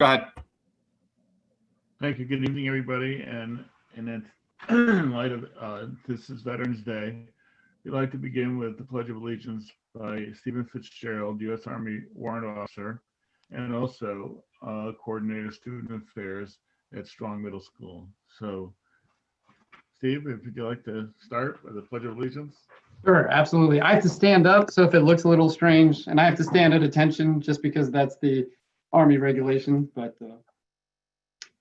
Go ahead. Thank you. Good evening, everybody. And in light of this is Veterans Day, we'd like to begin with the Pledge of Allegiance by Stephen Fitzgerald, U.S. Army Warrant Officer, and also Coordinator of Student Affairs at Strong Middle School. So, Steve, if you'd like to start with the Pledge of Allegiance. Sure, absolutely. I have to stand up, so if it looks a little strange, and I have to stand at attention just because that's the Army regulation. But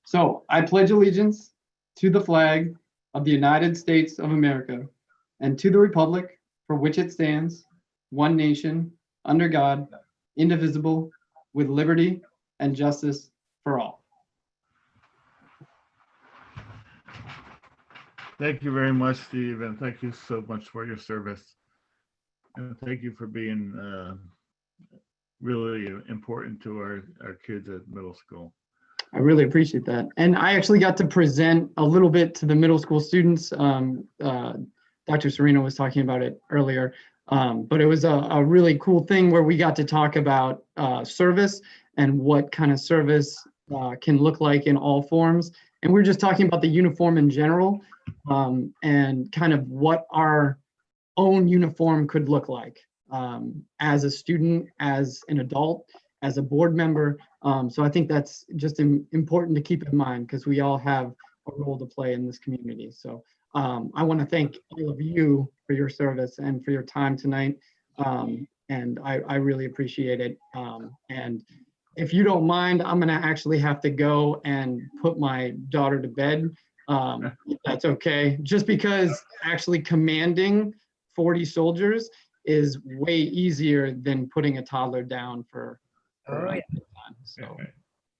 so I pledge allegiance to the flag of the United States of America and to the republic for which it stands, one nation, under God, indivisible, with liberty and justice for all. Thank you very much, Steve, and thank you so much for your service. And thank you for being really important to our kids at middle school. I really appreciate that. And I actually got to present a little bit to the middle school students. Dr. Serena was talking about it earlier, but it was a really cool thing where we got to talk about service and what kind of service can look like in all forms. And we're just talking about the uniform in general and kind of what our own uniform could look like as a student, as an adult, as a board member. So I think that's just important to keep in mind because we all have a role to play in this community. So I want to thank all of you for your service and for your time tonight. And I really appreciate it. And if you don't mind, I'm going to actually have to go and put my daughter to bed. If that's okay. Just because actually commanding 40 soldiers is way easier than putting a toddler down for time. So.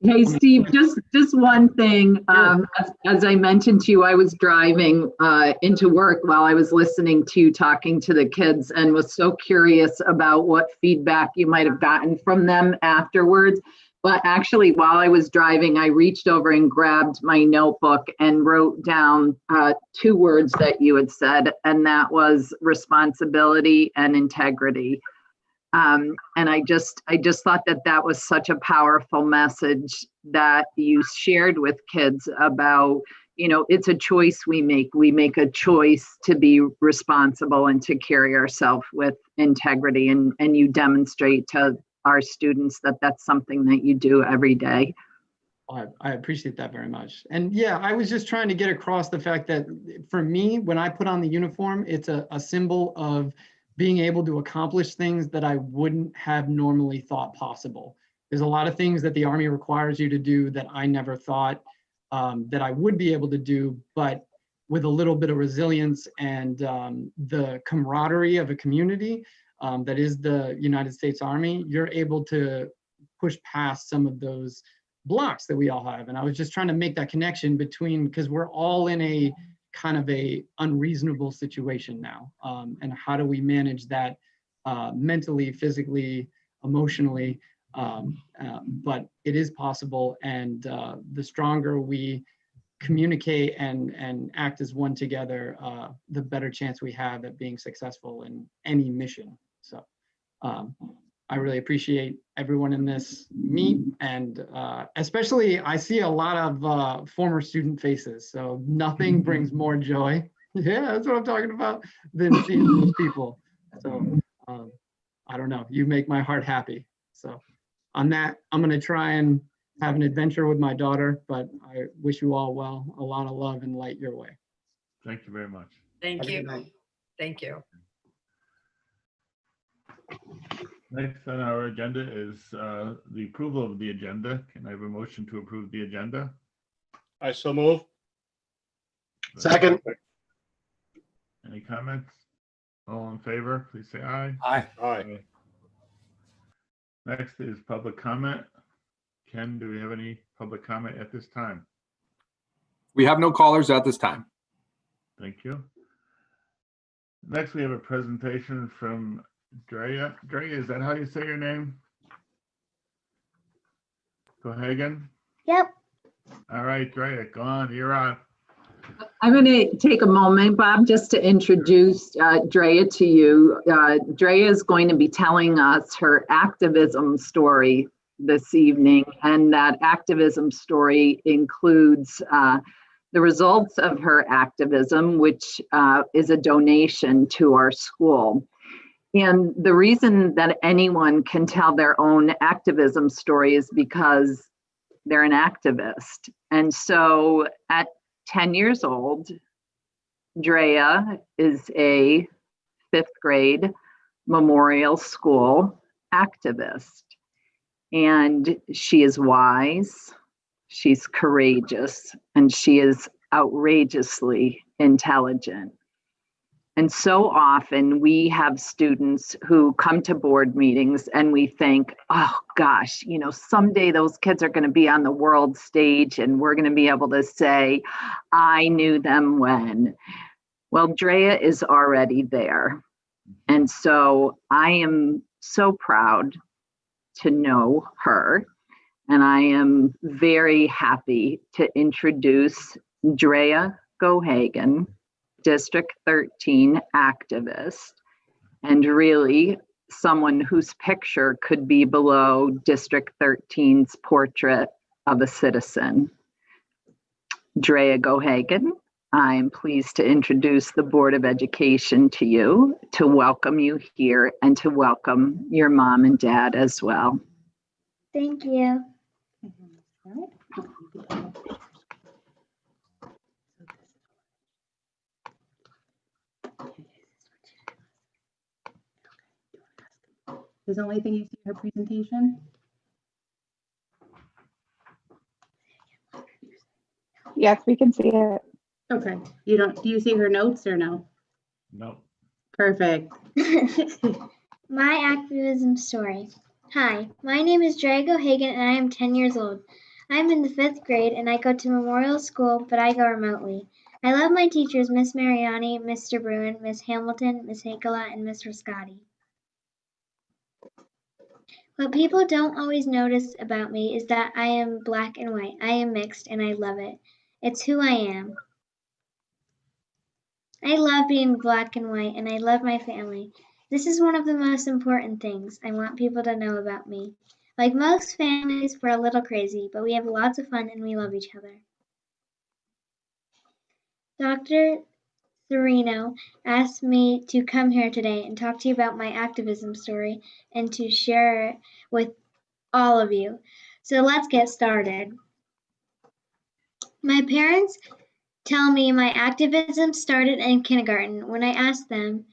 Hey, Steve, just one thing. As I mentioned to you, I was driving into work while I was listening to you talking to the kids and was so curious about what feedback you might have gotten from them afterwards. But actually, while I was driving, I reached over and grabbed my notebook and wrote down 2 words that you had said, and that was responsibility and integrity. And I just thought that was such a powerful message that you shared with kids about, you know, it's a choice we make. We make a choice to be responsible and to carry ourselves with integrity. And you demonstrate to our students that that's something that you do every day. I appreciate that very much. And yeah, I was just trying to get across the fact that for me, when I put on the uniform, it's a symbol of being able to accomplish things that I wouldn't have normally thought possible. There's a lot of things that the Army requires you to do that I never thought that I would be able to do, but with a little bit of resilience and the camaraderie of a community that is the United States Army, you're able to push past some of those blocks that we all have. And I was just trying to make that connection between, because we're all in a kind of a unreasonable situation now. And how do we manage that mentally, physically, emotionally? But it is possible. And the stronger we communicate and act as one together, the better chance we have at being successful in any mission. So I really appreciate everyone in this meet, and especially I see a lot of former student faces, so nothing brings more joy. Yeah, that's what I'm talking about, than seeing those people. So I don't know, you make my heart happy. So on that, I'm going to try and have an adventure with my daughter, but I wish you all well, a lot of love and light your way. Thank you very much. Thank you. Thank you. Next on our agenda is the approval of the agenda. Can I have a motion to approve the agenda? I so move. Second. Any comments? All in favor, please say aye. Aye. Aye. Next is public comment. Ken, do we have any public comment at this time? We have no callers at this time. Thank you. Next, we have a presentation from Drea. Drea, is that how you say your name? Go ahead again. Yep. All right, Drea, go on, you're on. I'm going to take a moment, Bob, just to introduce Drea to you. Drea is going to be telling us her activism story this evening, and that activism story includes the results of her activism, which is a donation to our school. And the reason that anyone can tell their own activism story is because they're an activist. And so at 10 years old, Drea is a 5th grade Memorial School activist. And she is wise, she's courageous, and she is outrageously intelligent. And so often we have students who come to board meetings and we think, oh gosh, you know, someday those kids are going to be on the world stage and we're going to be able to say, I knew them when. Well, Drea is already there. And so I am so proud to know her. And I am very happy to introduce Drea Gohagen, District 13 activist, and really someone whose picture could be below District 13's portrait of a citizen. Drea Gohagen, I am pleased to introduce the Board of Education to you, to welcome you here, and to welcome your mom and dad as well. Thank you. Is the only thing you see in her presentation? Yes, we can see it. Okay. You don't, do you see her notes or no? No. Perfect. My activism story. Hi, my name is Drago Hagen and I am 10 years old. I'm in the 5th grade and I go to Memorial School, but I go remotely. I love my teachers, Miss Mariani, Mr. Bruin, Miss Hamilton, Miss Hakelah, and Mr. Scotty. What people don't always notice about me is that I am black and white. I am mixed and I love it. It's who I am. I love being black and white and I love my family. This is one of the most important things I want people to know about me. Like most families, we're a little crazy, but we have lots of fun and we love each other. Dr. Serino asked me to come here today and talk to you about my activism story and to share it with all of you. So let's get started. My parents tell me my activism started in kindergarten when I asked them,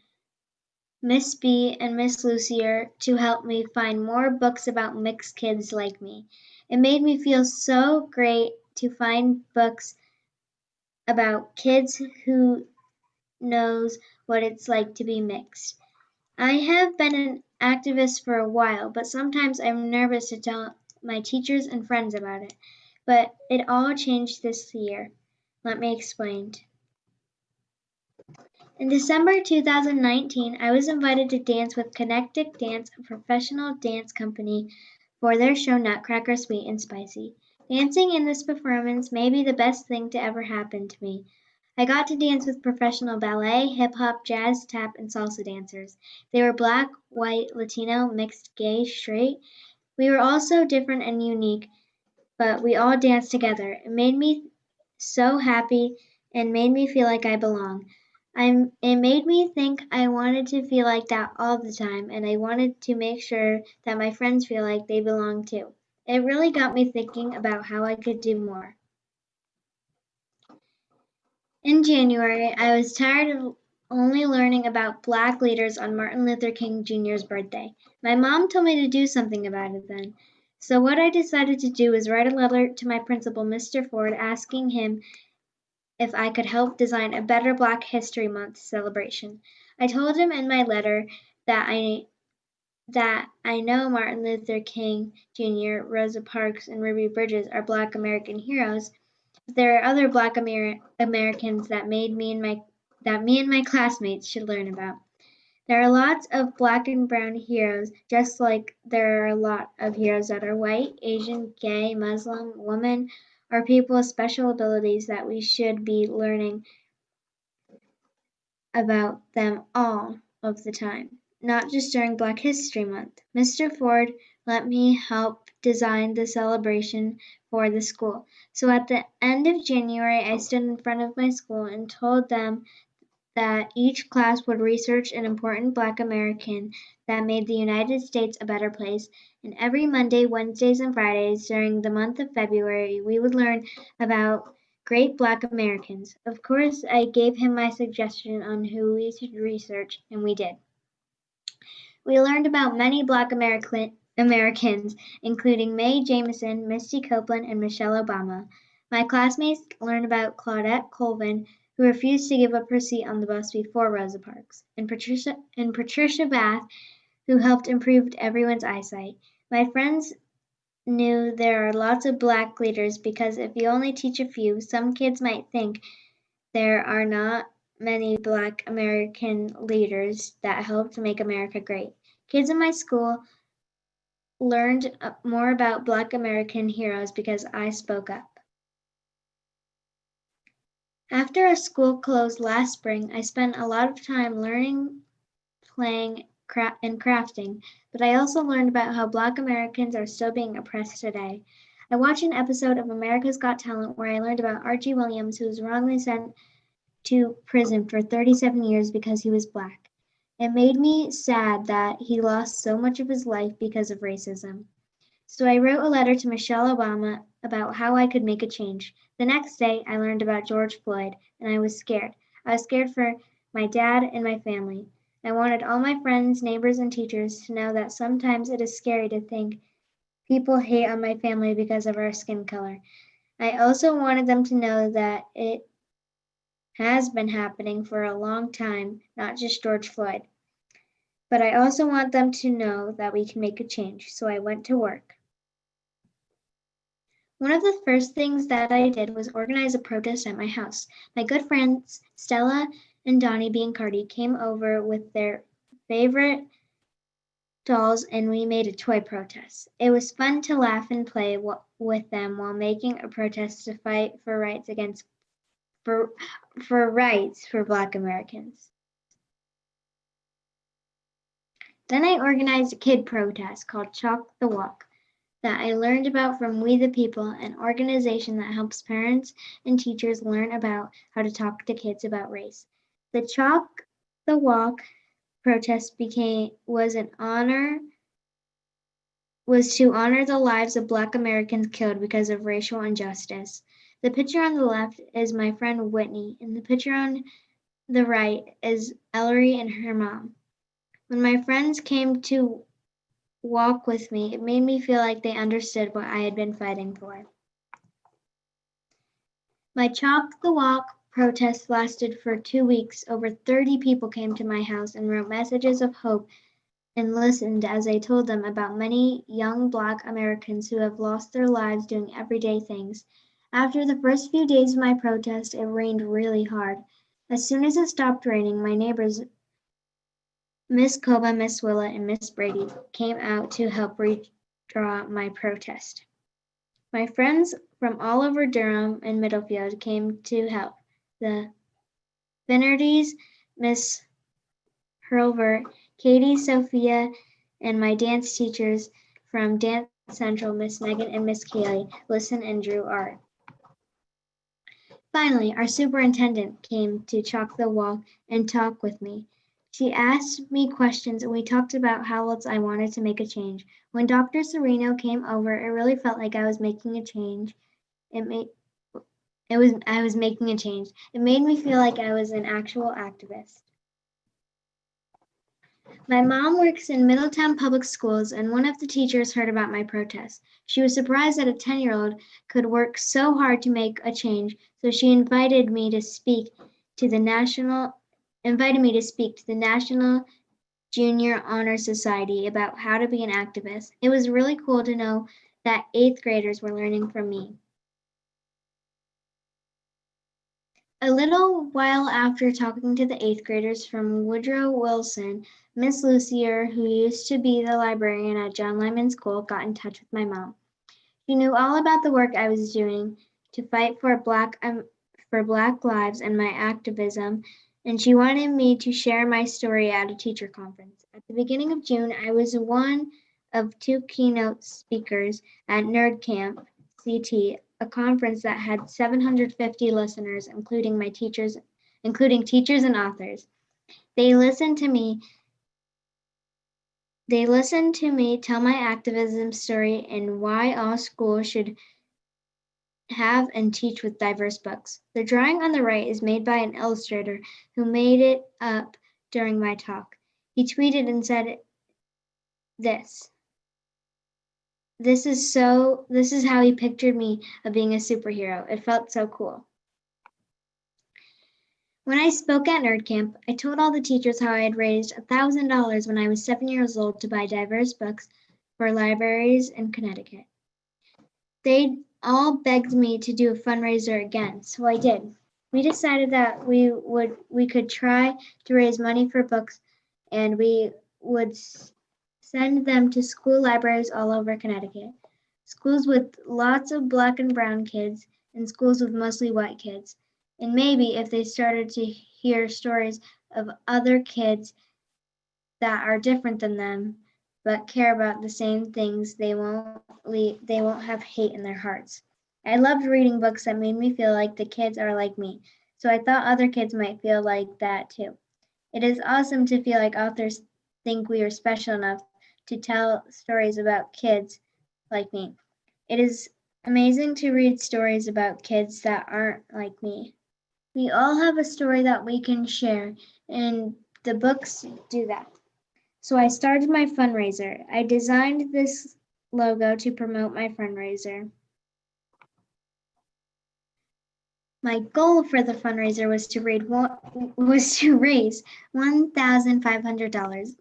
Miss B and Miss Lucier, to help me find more books about mixed kids like me. It made me feel so great to find books about kids who knows what it's like to be mixed. I have been an activist for a while, but sometimes I'm nervous to tell my teachers and friends about it. But it all changed this year. Let me explain. In December 2019, I was invited to dance with Connectic Dance, a professional dance company, for their show Nutcracker Sweet and Spicy. Dancing in this performance may be the best thing to ever happen to me. I got to dance with professional ballet, hip-hop, jazz, tap, and salsa dancers. They were black, white, Latino, mixed, gay, straight. We were all so different and unique, but we all danced together. It made me so happy and made me feel like I belong. It made me think I wanted to feel like that all the time, and I wanted to make sure that my friends feel like they belong too. It really got me thinking about how I could do more. In January, I was tired of only learning about Black leaders on Martin Luther King Jr.'s birthday. My mom told me to do something about it then. So what I decided to do was write a letter to my principal, Mr. Ford, asking him if I could help design a better Black History Month celebration. I told him in my letter that I know Martin Luther King Jr., Rosa Parks, and Ruby Bridges are Black American heroes, but there are other Black Americans that me and my classmates should learn about. There are lots of Black and brown heroes, just like there are a lot of heroes that are white, Asian, gay, Muslim, women, or people with special abilities that we should be learning about them all of the time, not just during Black History Month. Mr. Ford, let me help designed the celebration for the school. So at the end of January, I stood in front of my school and told them that each class would research an important Black American that made the United States a better place. And every Monday, Wednesdays, and Fridays during the month of February, we would learn about great Black Americans. Of course, I gave him my suggestion on who we should research, and we did. We learned about many Black Americans, including Mae Jemison, Misty Copeland, and Michelle Obama. My classmates learned about Claudette Colvin, who refused to give up her seat on the bus before Rosa Parks, and Patricia Bath, who helped improve everyone's eyesight. My friends knew there are lots of Black leaders because if you only teach a few, some kids might think there are not many Black American leaders that helped make America great. Kids in my school learned more about Black American heroes because I spoke up. After our school closed last spring, I spent a lot of time learning, playing, and crafting, but I also learned about how Black Americans are still being oppressed today. I watched an episode of America's Got Talent where I learned about Archie Williams, who was wrongly sent to prison for 37 years because he was Black. It made me sad that he lost so much of his life because of racism. So I wrote a letter to Michelle Obama about how I could make a change. The next day, I learned about George Floyd, and I was scared. I was scared for my dad and my family. I wanted all my friends, neighbors, and teachers to know that sometimes it is scary to think people hate on my family because of our skin color. I also wanted them to know that it has been happening for a long time, not just George Floyd. But I also want them to know that we can make a change, so I went to work. One of the first things that I did was organize a protest at my house. My good friends Stella and Donnie Biancardi came over with their favorite dolls and we made a toy protest. It was fun to laugh and play with them while making a protest to fight for rights for Black Americans. Then I organized a kid protest called Chalk the Walk that I learned about from We the People, an organization that helps parents and teachers learn about how to talk to kids about race. The Chalk the Walk protest was to honor the lives of Black Americans killed because of racial injustice. The picture on the left is my friend Whitney, and the picture on the right is Ellery and her mom. When my friends came to walk with me, it made me feel like they understood what I had been fighting for. My Chalk the Walk protest lasted for 2 weeks. Over 30 people came to my house and wrote messages of hope and listened as I told them about many young Black Americans who have lost their lives doing everyday things. After the first few days of my protest, it rained really hard. As soon as it stopped raining, my neighbors, Miss Koba, Miss Willa, and Miss Brady, came out to help redraw my protest. My friends from all over Durham and Middlefield came to help. The Finnertys, Miss Hurlbert, Katie, Sophia, and my dance teachers from Dance Central, Miss Megan and Miss Kaylee, listened and drew art. Finally, our superintendent came to Chalk the Walk and talk with me. She asked me questions and we talked about how else I wanted to make a change. When Dr. Sereno came over, it really felt like I was making a change. I was making a change. It made me feel like I was an actual activist. My mom works in Middletown Public Schools, and one of the teachers heard about my protest. She was surprised that a 10-year-old could work so hard to make a change, so she invited me to speak to the National Junior Honor Society about how to be an activist. It was really cool to know that 8th graders were learning from me. A little while after talking to the 8th graders from Woodrow Wilson, Miss Lucier, who used to be the librarian at John Lyman School, got in touch with my mom. She knew all about the work I was doing to fight for Black lives and my activism, and she wanted me to share my story at a teacher conference. At the beginning of June, I was one of 2 keynote speakers at Nerd Camp CT, a conference that had 750 listeners, including teachers and authors. They listened to me tell my activism story and why all schools should have and teach with diverse books. The drawing on the right is made by an illustrator who made it up during my talk. He tweeted and said this. This is how he pictured me of being a superhero. It felt so cool. When I spoke at Nerd Camp, I told all the teachers how I had raised $1,000 when I was 7 years old to buy diverse books for libraries in Connecticut. They all begged me to do a fundraiser again, so I did. We decided that we could try to raise money for books, and we would send them to school libraries all over Connecticut. Schools with lots of Black and brown kids, and schools with mostly white kids. And maybe if they started to hear stories of other kids that are different than them, but care about the same things, they won't have hate in their hearts. I loved reading books that made me feel like the kids are like me, so I thought other kids might feel like that too. It is awesome to feel like authors think we are special enough to tell stories about kids like me. It is amazing to read stories about kids that aren't like me. We all have a story that we can share, and the books do that. So I started my fundraiser. I designed this logo to promote my fundraiser. My goal for the fundraiser was to raise $1,500.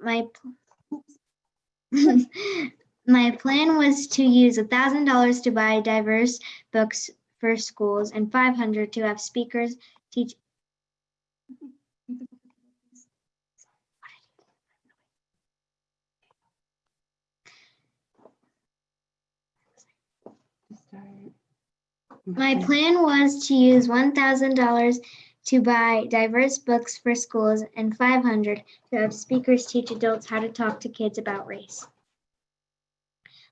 My plan was to use $1,000 to buy diverse books for schools and $500 to have speakers teach. My plan was to use $1,000 to buy diverse books for schools and $500 to have speakers teach adults how to talk to kids about race.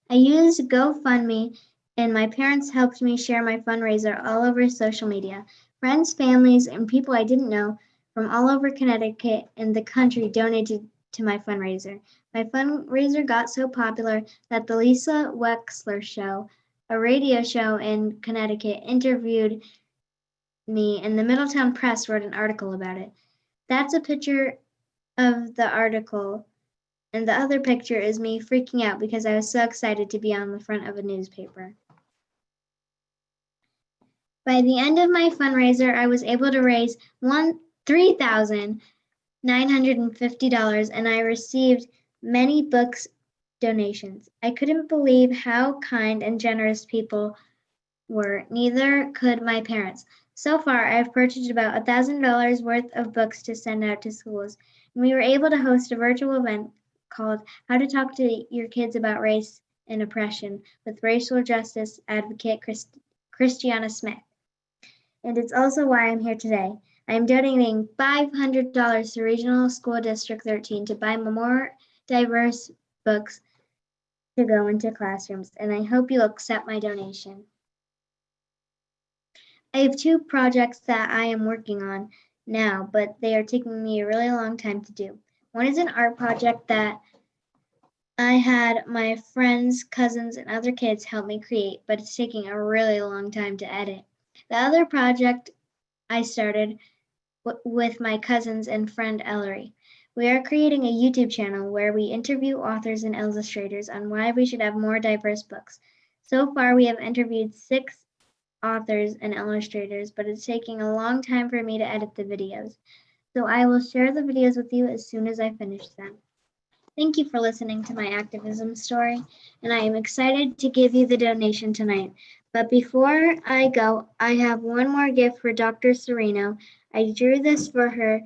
I used GoFundMe, and my parents helped me share my fundraiser all over social media. Friends, families, and people I didn't know from all over Connecticut and the country donated to my fundraiser. My fundraiser got so popular that the Lisa Wexler Show, a radio show in Connecticut, interviewed me, and the Middletown Press wrote an article about it. That's a picture of the article, and the other picture is me freaking out because I was so excited to be on the front of a newspaper. By the end of my fundraiser, I was able to raise $3,950, and I received many books donations. I couldn't believe how kind and generous people were. Neither could my parents. So far, I've purchased about $1,000 worth of books to send out to schools, and we were able to host a virtual event called How to Talk to Your Kids About Race and Oppression with racial justice advocate Christiana Smith. And it's also why I'm here today. I'm donating $500 to Regional School District 13 to buy more diverse books to go into classrooms, and I hope you'll accept my donation. I have 2 projects that I am working on now, but they are taking me a really long time to do. One is an art project that I had my friends, cousins, and other kids help me create, but it's taking a really long time to edit. The other project I started with my cousins and friend Ellery. We are creating a YouTube channel where we interview authors and illustrators on why we should have more diverse books. So far, we have interviewed 6 authors and illustrators, but it's taking a long time for me to edit the videos. So I will share the videos with you as soon as I finish them. Thank you for listening to my activism story, and I am excited to give you the donation tonight. But before I go, I have one more gift for Dr. Sereno. I drew this for her,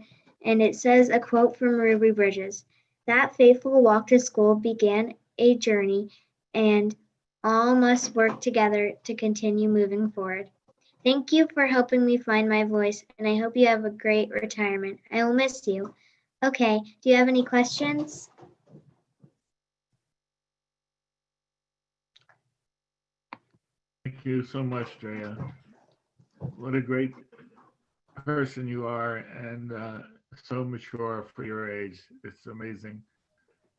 and it says a quote from Ruby Bridges. That faithful walk to school began a journey, and all must work together to continue moving forward. Thank you for helping me find my voice, and I hope you have a great retirement. I will miss you. Okay, do you have any questions? you so much, Drea. What a great person you are, and so mature for your age. It's amazing.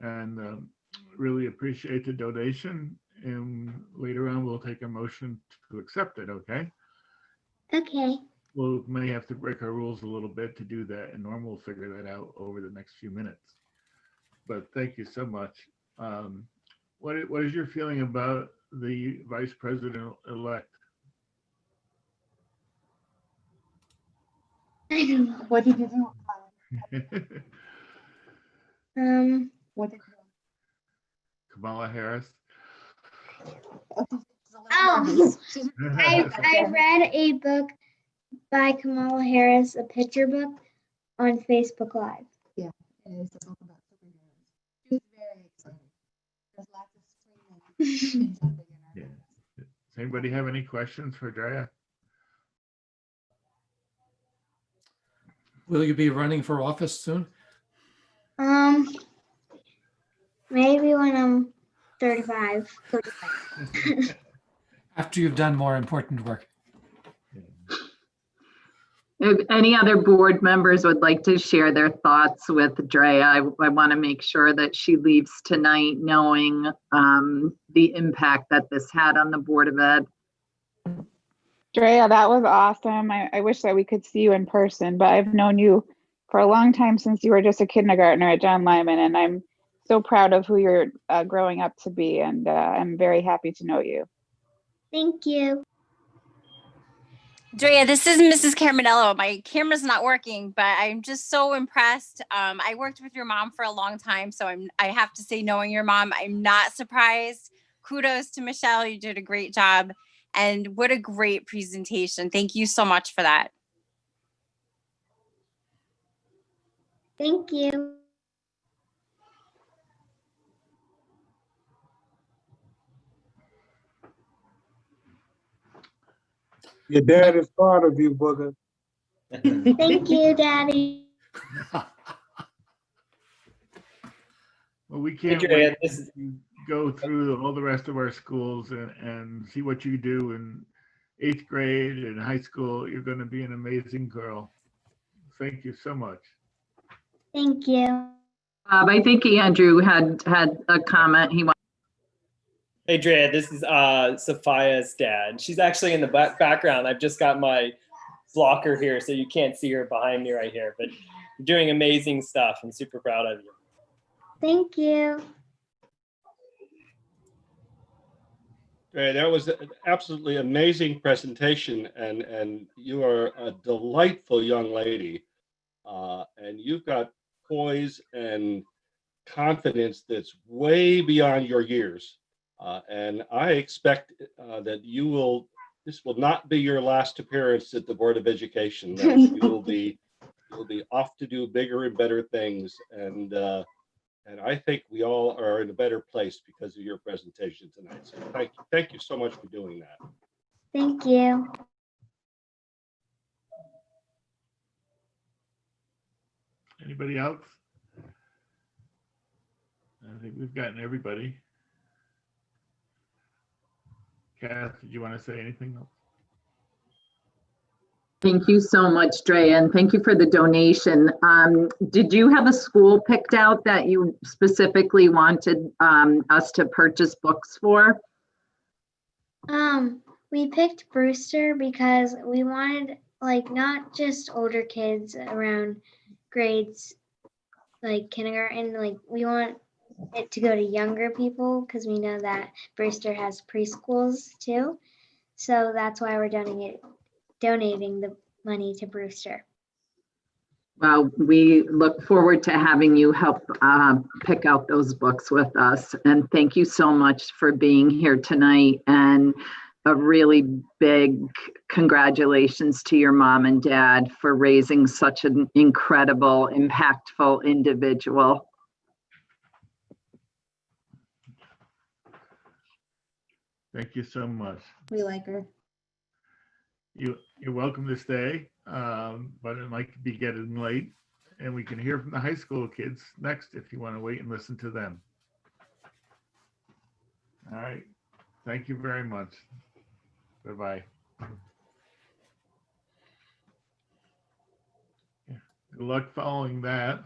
And really appreciate the donation. And later on, we'll take a motion to accept it, okay? Okay. We may have to break our rules a little bit to do that, and Norm will figure that out over the next few minutes. But thank you so much. What is your feeling about the vice president-elect? I don't know. What did you do? What did you Kamala Harris. do? Oh, I read a book by Kamala Harris, a picture book, on Facebook Live. It is a book about superheroes. She was very excited. There's lots of screaming. kids jumping in our Yeah. Does anybody have any questions for Drea? Will you be running for office soon? Maybe when I'm 35. After you've done more important work. If any other board members would like to share their thoughts with Drea, I want to make sure that she leaves tonight knowing the impact that this had on the Board of Ed. Drea, that was awesome. I wish that we could see you in person, but I've known you for a long time, since you were just a kindergartner at John Lyman, and I'm so proud of who you're growing up to be, and I'm very happy to know you. Thank you. Drea, this is Mrs. Caramello. My camera's not working, but I'm just so impressed. I worked with your mom for a long time, so I have to say, knowing your mom, I'm not surprised. Kudos to Michelle. You did a great job. And what a great presentation. Thank you so much for that. Thank you. Your dad is proud of you, Booger. Thank you, Daddy. Well, we can't wait to go through all the rest of our schools and see what you do in 8th grade and high school. You're going to be an amazing girl. Thank you so much. Thank you. I think Andrew had a comment he wanted. Hey, Drea, this is Sophia's dad. She's actually in the background. I've just got my blocker here, so you can't see her behind me right here, but you're doing amazing stuff. I'm super proud of you. Thank you. Hey, that was an absolutely amazing presentation, and you are a delightful young lady, and you've got poise and confidence that's way beyond your years, and I expect that this will not be your last appearance at the Board of Education. That you'll be off to do bigger and better things, and I think we all are in a better place because of your presentation tonight. So thank you so much for doing that. Thank you. Anybody else? I think we've gotten everybody. Kath, did you want to say anything else? Thank you so much, Drea, and thank you for the donation. Did you have a school picked out that you specifically wanted us to purchase books for? We picked Brewster because we wanted, like, not just older kids around grades like kindergarten, like we want it to go to younger people because we know that Brewster has preschools too. So that's why we're donating the money to Brewster. Well, we look forward to having you help pick out those books with us. And thank you so much for being here tonight. And a really big congratulations to your mom and dad for raising such an incredible, impactful individual. Thank you so much. We like her. You're welcome to stay, but it might be getting late, and we can hear from the high school kids next if you want to wait and listen to them. All right. Thank you very much. Bye-bye. Good luck following that.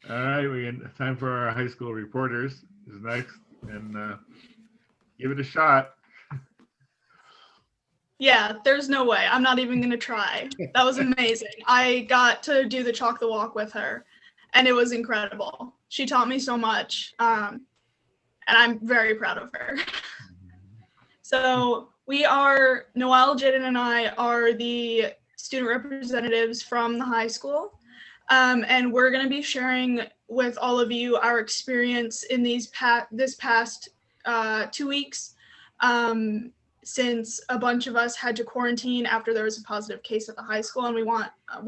All right, we got time for our high school reporters is next, and give it a shot. Yeah, there's no way. I'm not even gonna try. That was amazing. I got to do the chalk the walk with her, and it was incredible. She taught me so much, and I'm very proud of her. So Noelle, Jaden, and I are the student representatives from the high school. And we're going to be sharing with all of you our experience in this past 2 weeks, since a bunch of us had to quarantine after there was a positive case at the high school, and we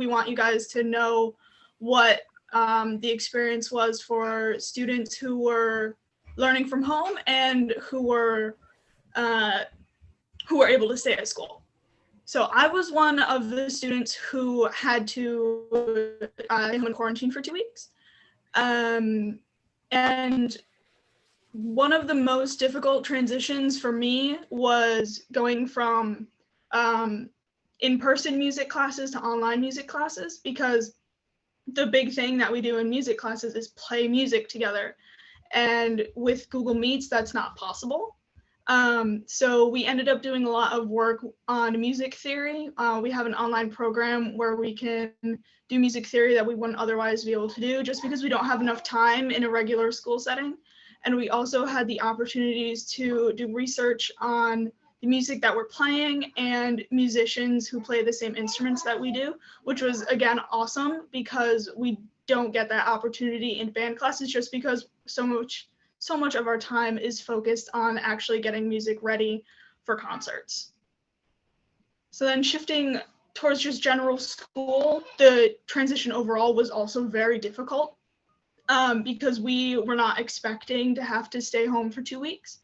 want you guys to know what the experience was for students who were learning from home and who were able to stay at school. So I was one of the students who had to come in quarantine for 2 weeks. And one of the most difficult transitions for me was going from in-person music classes to online music classes, because the big thing that we do in music classes is play music together. And with Google Meets, that's not possible. So we ended up doing a lot of work on music theory. We have an online program where we can do music theory that we wouldn't otherwise be able to do, just because we don't have enough time in a regular school setting. And we also had the opportunities to do research on the music that we're playing and musicians who play the same instruments that we do, which was, again, awesome, because we don't get that opportunity in band classes, just because so much of our time is focused on actually getting music ready for concerts. So then shifting towards just general school, the transition overall was also very difficult, because we were not expecting to have to stay home for 2 weeks.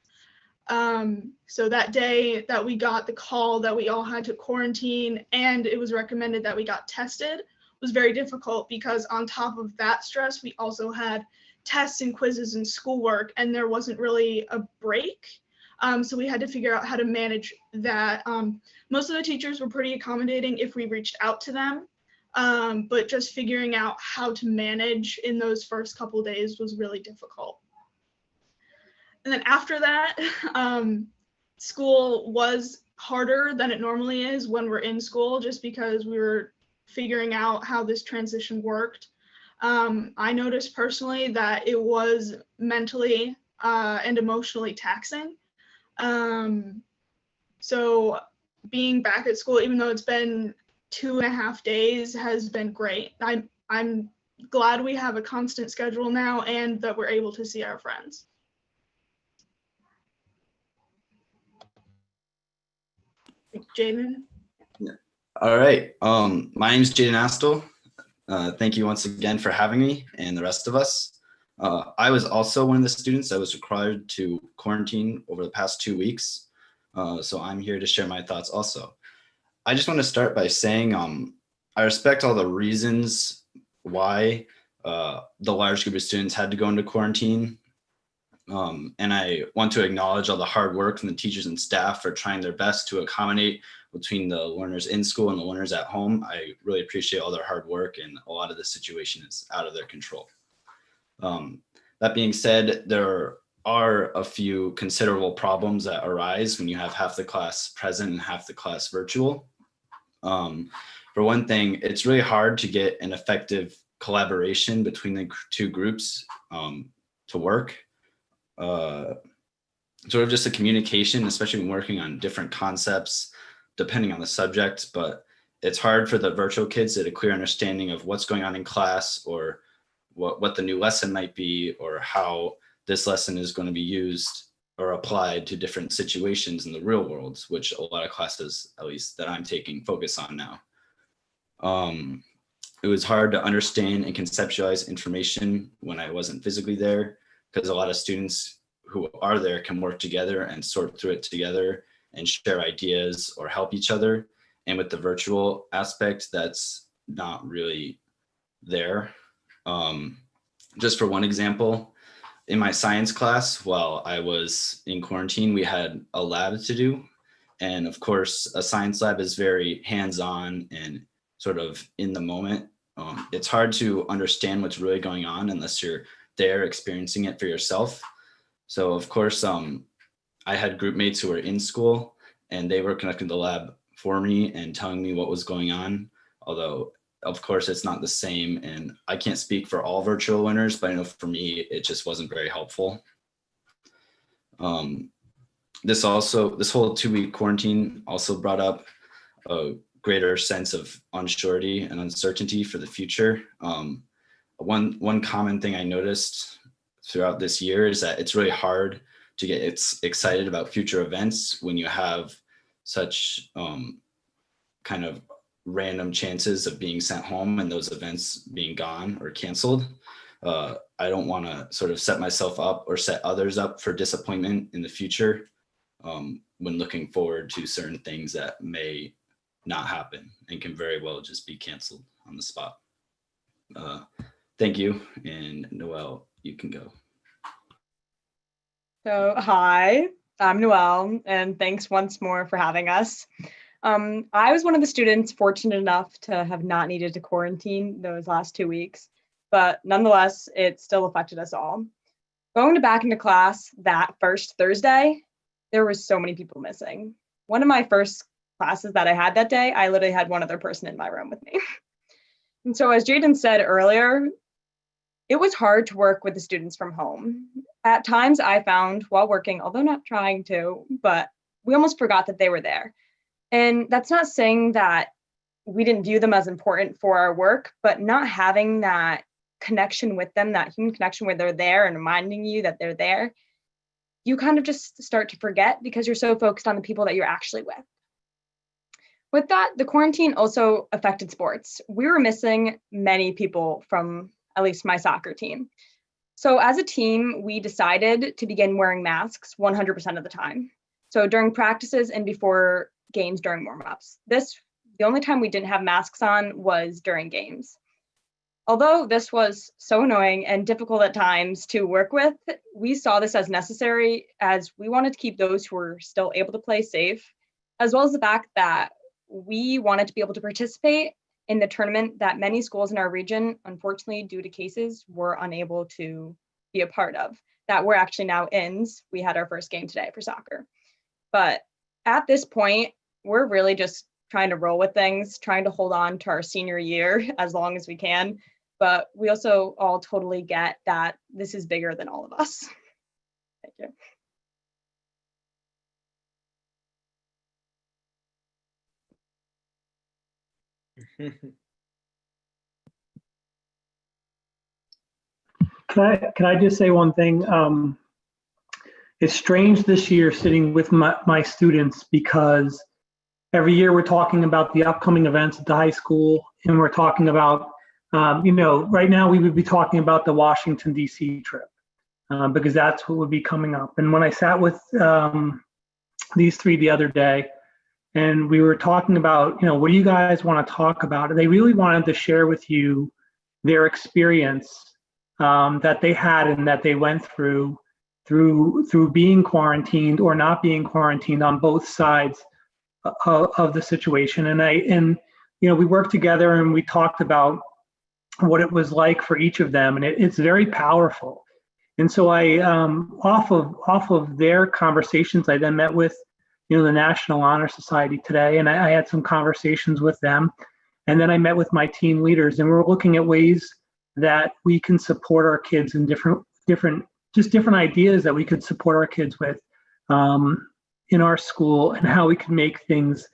So that day that we got the call that we all had to quarantine and it was recommended that we got tested was very difficult, because on top of that stress, we also had tests and quizzes and schoolwork, and there wasn't really a break. So we had to figure out how to manage that. Most of the teachers were pretty accommodating if we reached out to them, but just figuring out how to manage in those first couple days was really difficult. And then after that, school was harder than it normally is when we're in school, just because we were figuring out how this transition worked. I noticed personally that it was mentally and emotionally taxing. So being back at school, even though it's been 2.5 days, has been great. I'm glad we have a constant schedule now and that we're able to see our friends. Jaden? All right. My name is Jaden Astle. Thank you once again for having me and the rest of us. I was also one of the students that was required to quarantine over the past 2 weeks. So I'm here to share my thoughts also. I just want to start by saying I respect all the reasons why the large group of students had to go into quarantine. And I want to acknowledge all the hard work from the teachers and staff for trying their best to accommodate between the learners in school and the learners at home. I really appreciate all their hard work, and a lot of the situation is out of their control. That being said, there are a few considerable problems that arise when you have half the class present and half the class virtual. For one thing, it's really hard to get an effective collaboration between the two groups to work. Sort of just a communication, especially when working on different concepts, depending on the subject, but it's hard for the virtual kids to get a clear understanding of what's going on in class, or what the new lesson might be, or how this lesson is going to be used or applied to different situations in the real world, which a lot of classes, at least that I'm taking, focus on now. It was hard to understand and conceptualize information when I wasn't physically there, because a lot of students who are there can work together and sort through it together and share ideas or help each other. And with the virtual aspect, that's not really there. Just for one example, in my science class, while I was in quarantine, we had a lab to do. And of course, a science lab is very hands-on and sort of in the moment. It's hard to understand what's really going on unless you're there experiencing it for yourself. So of course, I had group mates who were in school and they were conducting the lab for me and telling me what was going on. Although of course it's not the same, and I can't speak for all virtual learners, but I know for me, it just wasn't very helpful. This whole 2-week quarantine also brought up a greater sense of unsurety and uncertainty for the future. One common thing I noticed throughout this year is that it's really hard to get excited about future events when you have such kind of random chances of being sent home and those events being gone or canceled. I don't want to sort of set myself up or set others up for disappointment in the future when looking forward to certain things that may not happen and can very well just be canceled on the spot. Thank you, and Noelle, you can go. So hi, I'm Noelle, and thanks once more for having us. I was one of the students fortunate enough to have not needed to quarantine those last 2 weeks, but nonetheless, it still affected us all. Going back into class that first Thursday, there were so many people missing. One of my first classes that I had that day, I literally had one other person in my room with me. And so as Jaden said earlier, it was hard to work with the students from home. At times I found while working, although not trying to, but we almost forgot that they were there. And that's not saying that we didn't view them as important for our work, but not having that connection with them, that human connection where they're there and reminding you that they're there, you kind of just start to forget because you're so focused on the people that you're actually with. With that, the quarantine also affected sports. We were missing many people from at least my soccer team. So as a team, we decided to begin wearing masks 100% of the time. So during practices and before games during warm-ups. The only time we didn't have masks on was during games. Although this was so annoying and difficult at times to work with, we saw this as necessary as we wanted to keep those who were still able to play safe, as well as the fact that we wanted to be able to participate in the tournament that many schools in our region, unfortunately, due to cases, were unable to be a part of, that we're actually now ends. We had our first game today for soccer. But at this point, we're really just trying to roll with things, trying to hold on to our senior year as long as we can. But we also all totally get that this is bigger than all of us. Thank you. Can I just say one thing? It's strange this year sitting with my students because every year we're talking about the upcoming events at the high school, and we're talking about, right now we would be talking about the Washington, D.C. trip because that's what would be coming up. And when I sat with these three the other day, and we were talking about, what do you guys want to talk about? And they really wanted to share with you their experience that they had and that they went through being quarantined or not being quarantined on both sides of the situation. And we worked together and we talked about what it was like for each of them, and it's very powerful. And so I, off of their conversations, I then met with, the National Honor Society today, and I had some conversations with them. And then I met with my team leaders, and we're looking at ways that we can support our kids in different ideas that we could support our kids with in our school, and how we can make things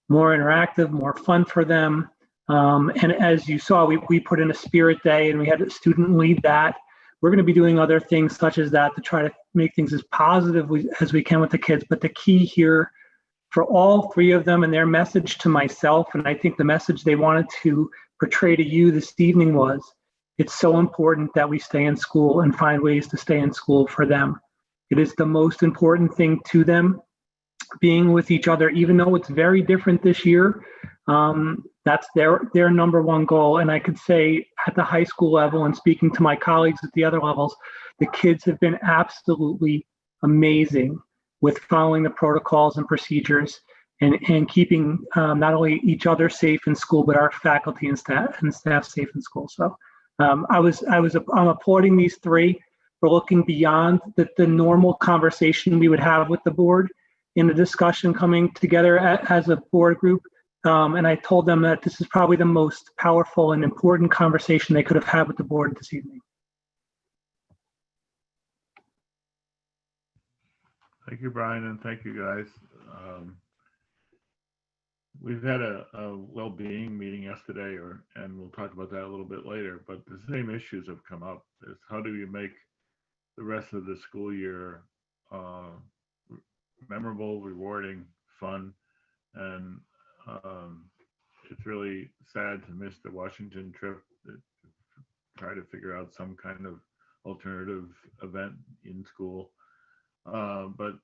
more interactive, more fun for them. And as you saw, we put in a spirit day and we had a student lead that. We're going to be doing other things such as that to try to make things as positive as we can with the kids. But the key here for all three of them and their message to myself, and I think the message they wanted to portray to you this evening was, it's so important that we stay in school and find ways to stay in school for them. It is the most important thing to them, being with each other, even though it's very different this year. That's their number one goal. And I could say at the high school level and speaking to my colleagues at the other levels, the kids have been absolutely amazing with following the protocols and procedures and keeping not only each other safe in school, but our faculty and staff safe in school. So I'm applauding these three for looking beyond the normal conversation we would have with the board in the discussion coming together as a board group. And I told them that this is probably the most powerful and important conversation they could have had with the board this evening. Thank you, Brian, and thank you, guys. We've had a well-being meeting yesterday, and we'll talk about that a little bit later, but the same issues have come up. Is how do you make the rest of the school year memorable, rewarding, fun, and it's really sad to miss the Washington trip, to try to figure out some kind of alternative event in school. But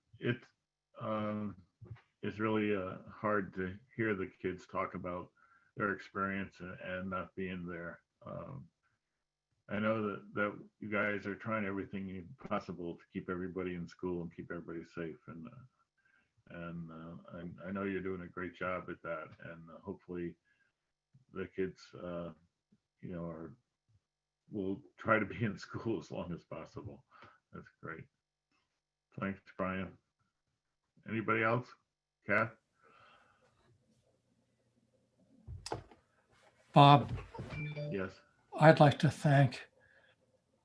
it's really hard to hear the kids talk about their experience and not being there. I know that you guys are trying everything possible to keep everybody in school and keep everybody safe, and I know you're doing a great job at that, and hopefully the kids, will try to be in school as long as possible. That's great. Thanks, Brian. Anybody else? Kath? Bob, Yes. I'd like to thank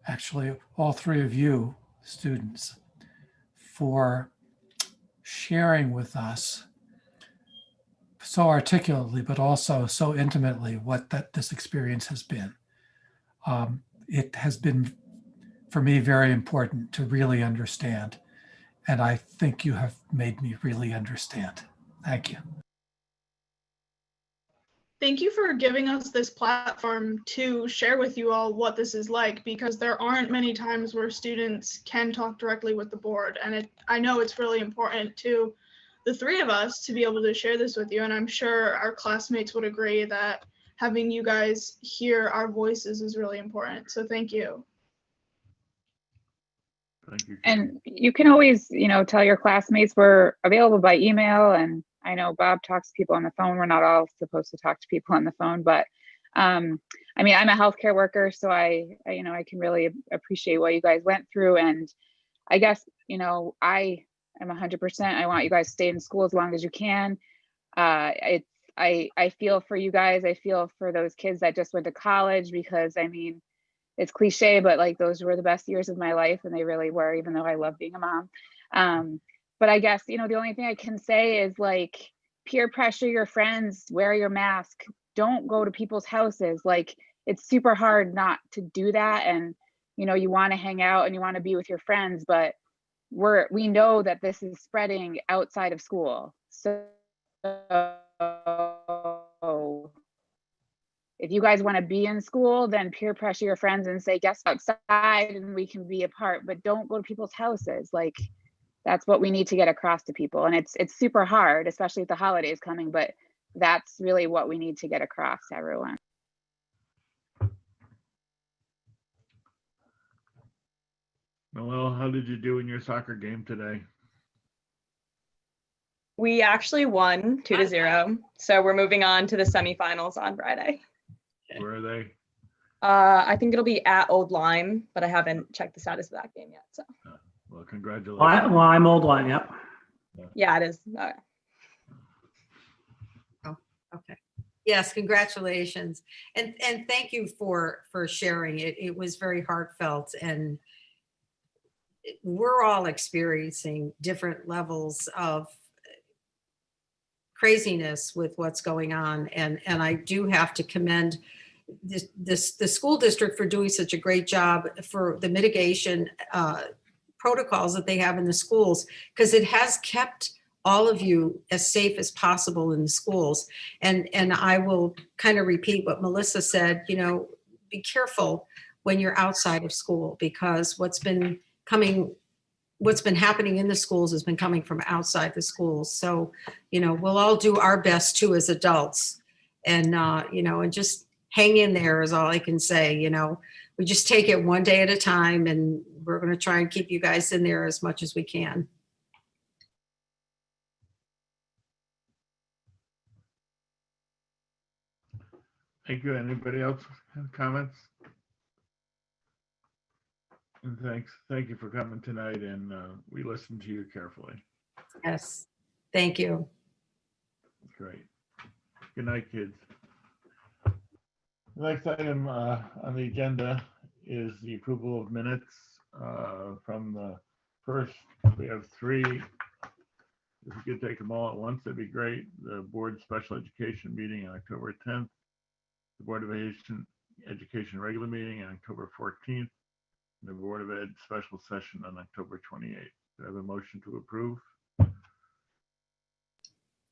actually all three of you students for sharing with us so articulately, but also so intimately what this experience has been. It has been, for me, very important to really understand. And I think you have made me really understand. Thank you. Thank you for giving us this platform to share with you all what this is like, because there aren't many times where students can talk directly with the board. And I know it's really important to the three of us to be able to share this with you. And I'm sure our classmates would agree that having you guys hear our voices is really important. So thank you. Thank you. And you can always, tell your classmates we're available by email. And I know Bob talks to people on the phone. We're not all supposed to talk to people on the phone, but I'm a healthcare worker, so I can really appreciate what you guys went through. And I guess, I am 100%. I want you guys to stay in school as long as you can. I feel for you guys. I feel for those kids that just went to college, because it's cliche, but like those were the best years of my life, and they really were, even though I love being a mom. But I guess, the only thing I can say is like peer pressure your friends, wear your mask, don't go to people's houses. Like, it's super hard not to do that. And, you want to hang out and you want to be with your friends, but we know that this is spreading outside of school. So if you guys want to be in school, then peer pressure your friends and say, guess outside and we can be apart, but don't go to people's houses. Like, that's what we need to get across to people. And it's super hard, especially with the holidays coming, but that's really what we need to get across to everyone. Noelle, how did you do in your soccer game today? We actually won 2-0. So we're moving on to the semifinals on Friday. Where are they? I think it'll be at Old Lyme, but I haven't checked the status of that game yet. So. Well, congratulations. Lyme, Old Lyme, yep. Yeah, it is. Okay. Oh, okay. Yes, congratulations. And thank you for sharing it. It was very heartfelt, and we're all experiencing different levels of craziness with what's going on. And I do have to commend the school district for doing such a great job for the mitigation protocols that they have in the schools, because it has kept all of you as safe as possible in the schools. And I will kind of repeat what Melissa said, be careful when you're outside of school, because what's been happening in the schools has been coming from outside the schools. So, we'll all do our best too as adults and just hang in there is all I can say. We just take it one day at a time, and we're going to try and keep you guys in there as much as we can. Thank you. Anybody else have comments? And thank you for coming tonight, and we listened to you carefully. Yes, thank you. Great. Good night, kids. The next item on the agenda is the approval of minutes from the first. We have three. If we could take them all at once, that'd be great. The board special education meeting on October 10th, the Board of Education regular meeting on October 14th, and the Board of Ed special session on October 28th. Do I have a motion to approve?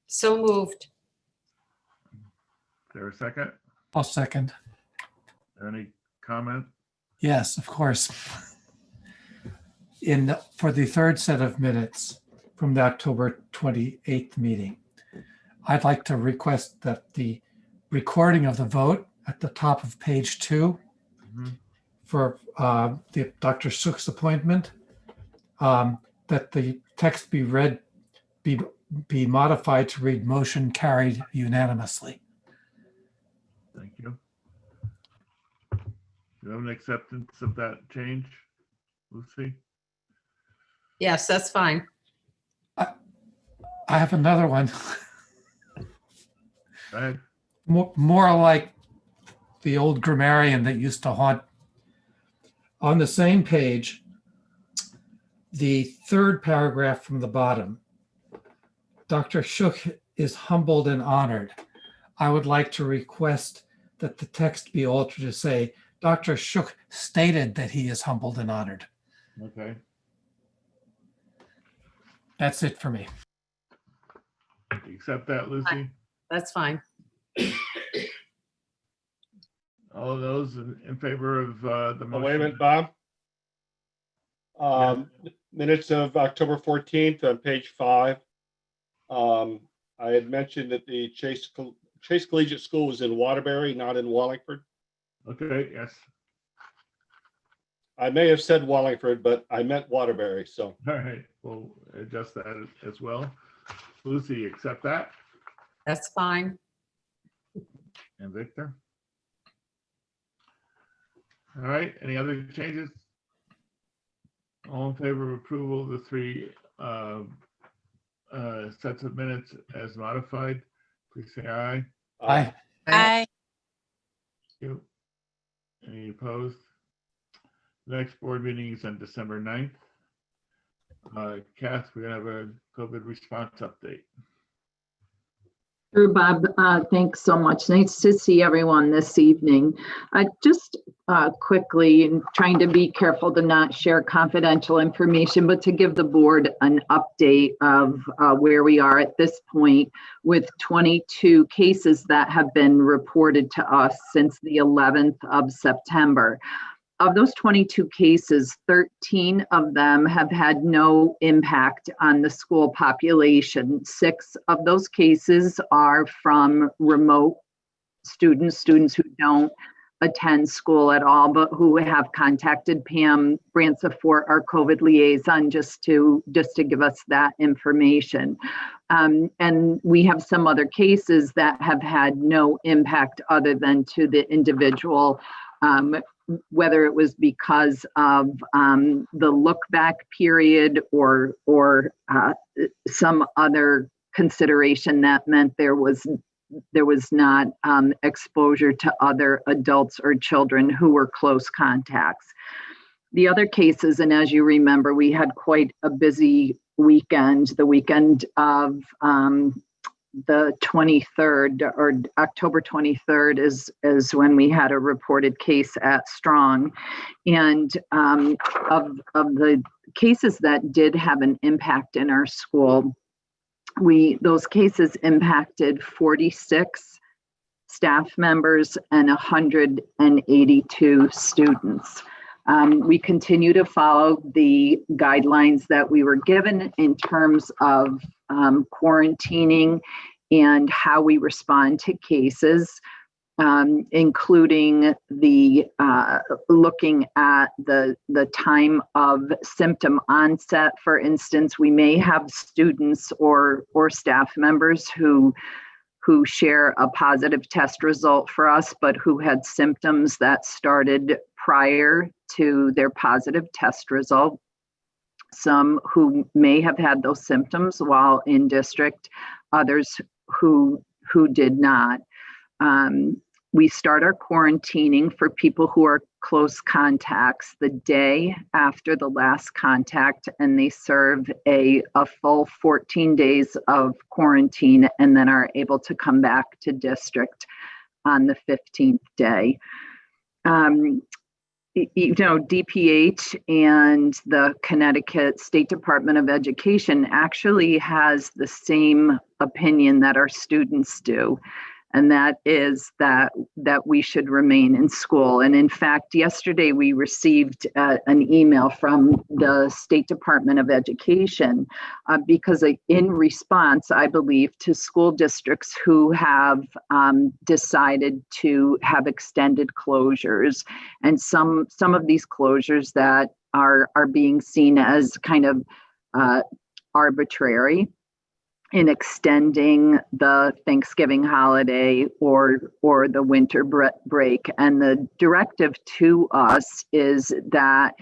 So moved. Is there a second? I'll second. Any comment? Yes, of course. For the third set of minutes from the October 28th meeting, I'd like to request that the recording of the vote at the top of page 2 for the Dr. Shook's appointment, that the text be read, be modified to read motion carried unanimously. Thank you. Do you have an acceptance of that change, Lucy? Yes, that's fine. I have another one. Go ahead. More like the old grammarian that used to haunt. On the same page, the third paragraph from the bottom, Dr. Shook is humbled and honored. I would like to request that the text be altered to say, Dr. Shook stated that he is humbled and honored. Okay. That's it for me. Accept that, Lucy? That's fine. All of those in favor of the motion? Wait a minute, Bob. Minutes of October 14th on page 5. I had mentioned that the Chase Collegiate School was in Waterbury, not in Wallingford. Okay, yes. I may have said Wallingford, but I meant Waterbury, so. All right, we'll adjust that as well. Lucy, accept that? That's fine. And Victor? All right, any other changes? All in favor of approval of the three sets of minutes as modified, please say aye. Aye. Aye. Thank you. Any opposed? The next board meeting is on December 9th. Kath, we're gonna have a COVID response update. Sure, Bob, thanks so much. Nice to see everyone this evening. Just quickly, and trying to be careful to not share confidential information, but to give the board an update of where we are at this point with 22 cases that have been reported to us since the 11th of September. Of those 22 cases, 13 of them have had no impact on the school population. 6 of those cases are from remote students who don't attend school at all, but who have contacted Pam Bransifort, our COVID liaison, just to give us that information. And we have some other cases that have had no impact other than to the individual, whether it was because of the look back period or some other consideration that meant there was not exposure to other adults or children who were close contacts. The other cases, and as you remember, we had quite a busy weekend, the weekend of the 23rd, or October 23rd is when we had a reported case at Strong. And of the cases that did have an impact in our school, those cases impacted 46 staff members and 182 students. We continue to follow the guidelines that we were given in terms of quarantining and how we respond to cases, including the looking at the time of symptom onset. For instance, we may have students or staff members who share a positive test result for us, but who had symptoms that started prior to their positive test result. Some who may have had those symptoms while in district, others who did not. We start our quarantining for people who are close contacts the day after the last contact, and they serve a full 14 days of quarantine and then are able to come back to district on the 15th day. DPH and the Connecticut State Department of Education actually has the same opinion that our students do. And that is that we should remain in school. And in fact, yesterday we received an email from the State Department of Education because in response, I believe, to school districts who have decided to have extended closures, and some of these closures that are being seen as kind of arbitrary, in extending the Thanksgiving holiday or the winter break. And the directive to us is that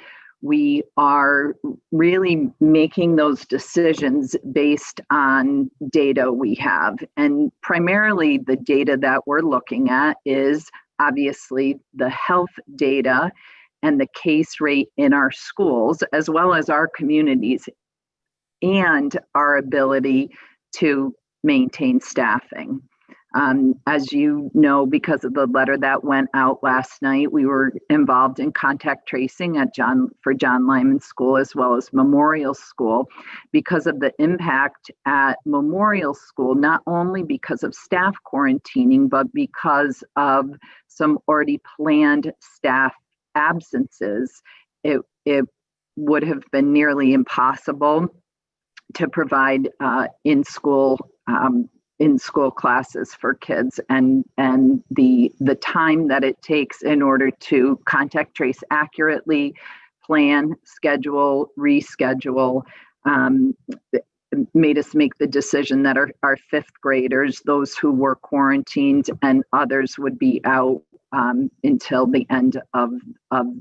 we are really making those decisions based on data we have. And primarily the data that we're looking at is obviously the health data and the case rate in our schools, as well as our communities, and our ability to maintain staffing. As you know, because of the letter that went out last night, we were involved in contact tracing for John Lyman School as well as Memorial School, because of the impact at Memorial School, not only because of staff quarantining, but because of some already planned staff absences. It would have been nearly impossible to provide in-school classes for kids, and the time that it takes in order to contact trace accurately, plan, schedule, reschedule, made us make the decision that our fifth graders, those who were quarantined, and others would be out until the end of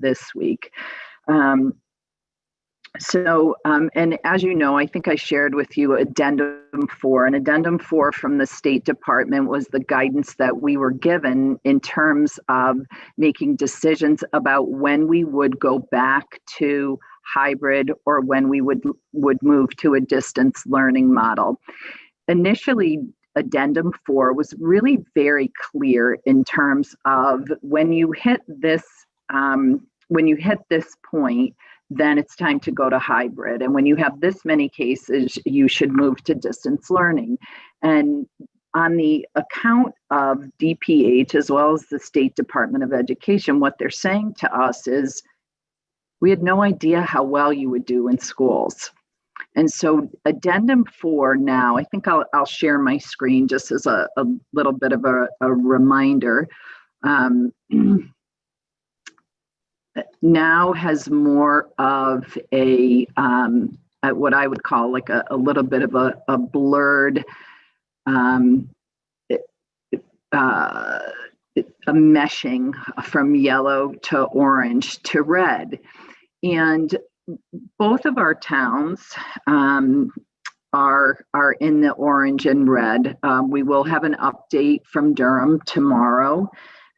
this week. And as you know, I think I shared with you Addendum 4. And Addendum 4 from the State Department was the guidance that we were given in terms of making decisions about when we would go back to hybrid or when we would move to a distance learning model. Initially, Addendum 4 was really very clear in terms of when you hit this point, then it's time to go to hybrid. And when you have this many cases, you should move to distance learning. And on the account of DPH, as well as the State Department of Education, what they're saying to us is, we had no idea how well you would do in schools. And so Addendum 4 now, I think I'll share my screen just as a little bit of a reminder. Now has more of a what I would call like a little bit of a blurred a meshing from yellow to orange to red. And both of our towns are in the orange and red. We will have an update from Durham tomorrow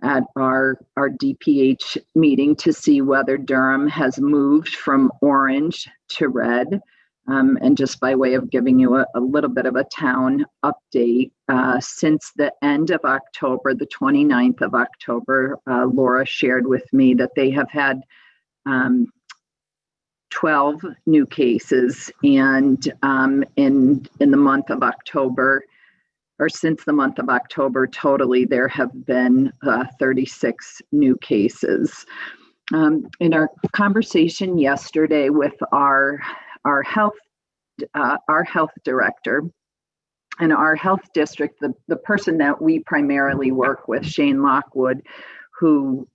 at our DPH meeting to see whether Durham has moved from orange to red. And just by way of giving you a little bit of a town update, since the end of October, the 29th of October, Laura shared with me that they have had 12 new cases, and in the month of October, or since the month of October, totally, there have been 36 new cases. In our conversation yesterday with our health director, in our health district, the person that we primarily work with, Shane Lockwood, who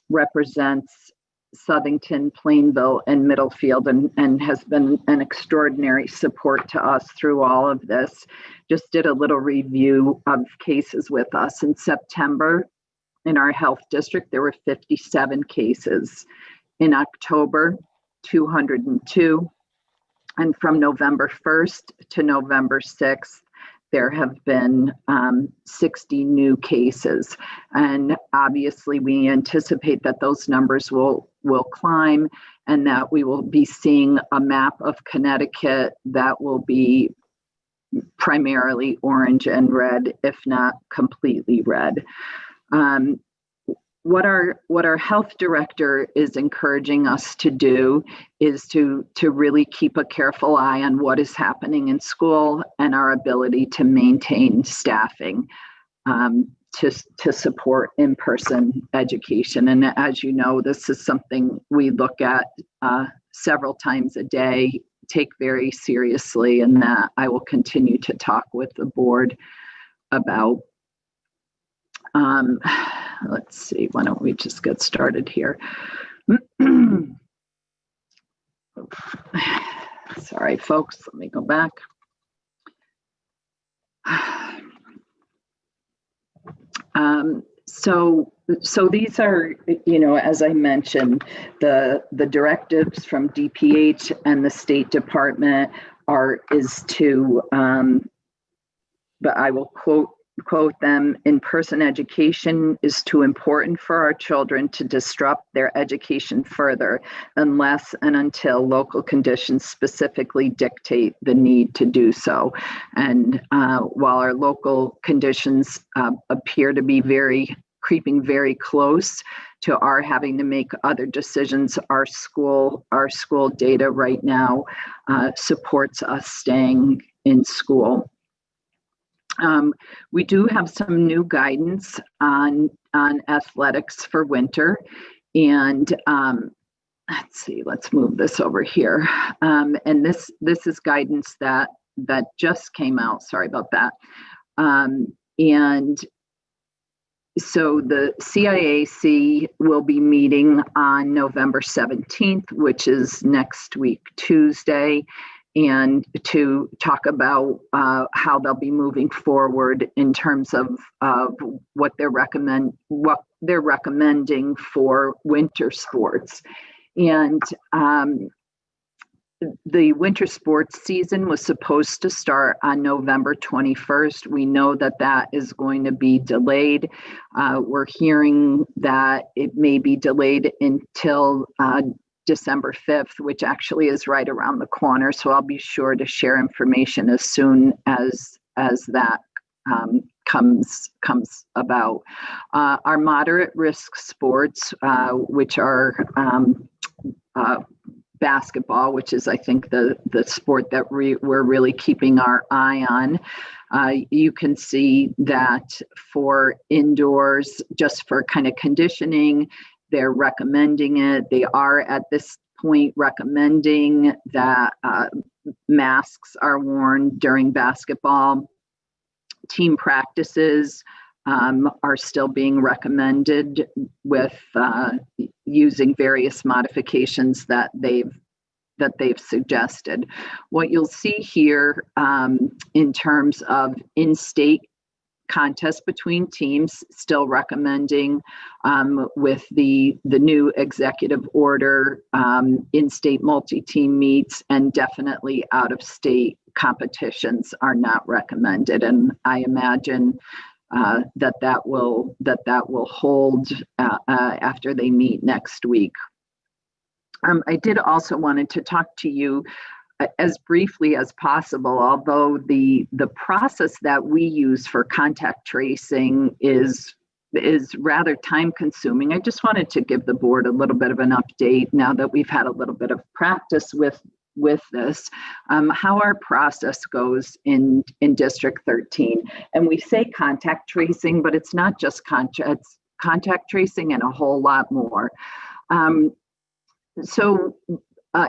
represents Southington, Plainville, and Middlefield, and has been an extraordinary support to us through all of this, just did a little review of cases with us. In September, in our health district, there were 57 cases. In October, 202. And from November 1st to November 6th, there have been 60 new cases. And obviously, we anticipate that those numbers will climb, and that we will be seeing a map of Connecticut that will be primarily orange and red, if not completely red. What our health director is encouraging us to do is to really keep a careful eye on what is happening in school and our ability to maintain staffing to support in-person education. And as you know, this is something we look at several times a day, take very seriously, and that I will continue to talk with the board about. Let's see, why don't we just get started here? Sorry, folks, let me go back. So these are, as I mentioned, the directives from DPH and the State Department is to, but I will quote them: in-person education is too important for our children to disrupt their education further unless and until local conditions specifically dictate the need to do so. And while our local conditions appear to be creeping very close to our having to make other decisions, our school data right now supports us staying in school. We do have some new guidance on athletics for winter, and let's see, let's move this over here. And this is guidance that just came out. Sorry about that. And so the CIAC will be meeting on November 17th, which is next week, Tuesday, and to talk about how they'll be moving forward in terms of what they're recommending for winter sports. And the winter sports season was supposed to start on November 21st. We know that is going to be delayed. We're hearing that it may be delayed until December 5th, which actually is right around the corner. So I'll be sure to share information as soon as that comes about. Our moderate risk sports, which are basketball, which is, I think, the sport that we're really keeping our eye on. You can see that for indoors, just for kind of conditioning, they're recommending it. They are at this point recommending that masks are worn during basketball. Team practices are still being recommended with using various modifications that they've suggested. What you'll see here in terms of in-state contests between teams, still recommending with the new executive order, in-state multi-team meets, and definitely out-of-state competitions are not recommended. And I imagine that will hold after they meet next week. I did also wanted to talk to you as briefly as possible, although the process that we use for contact tracing is rather time consuming. I just wanted to give the board a little bit of an update now that we've had a little bit of practice with this, how our process goes in District 13. And we say contact tracing, but it's not just it's contact tracing and a whole lot more. So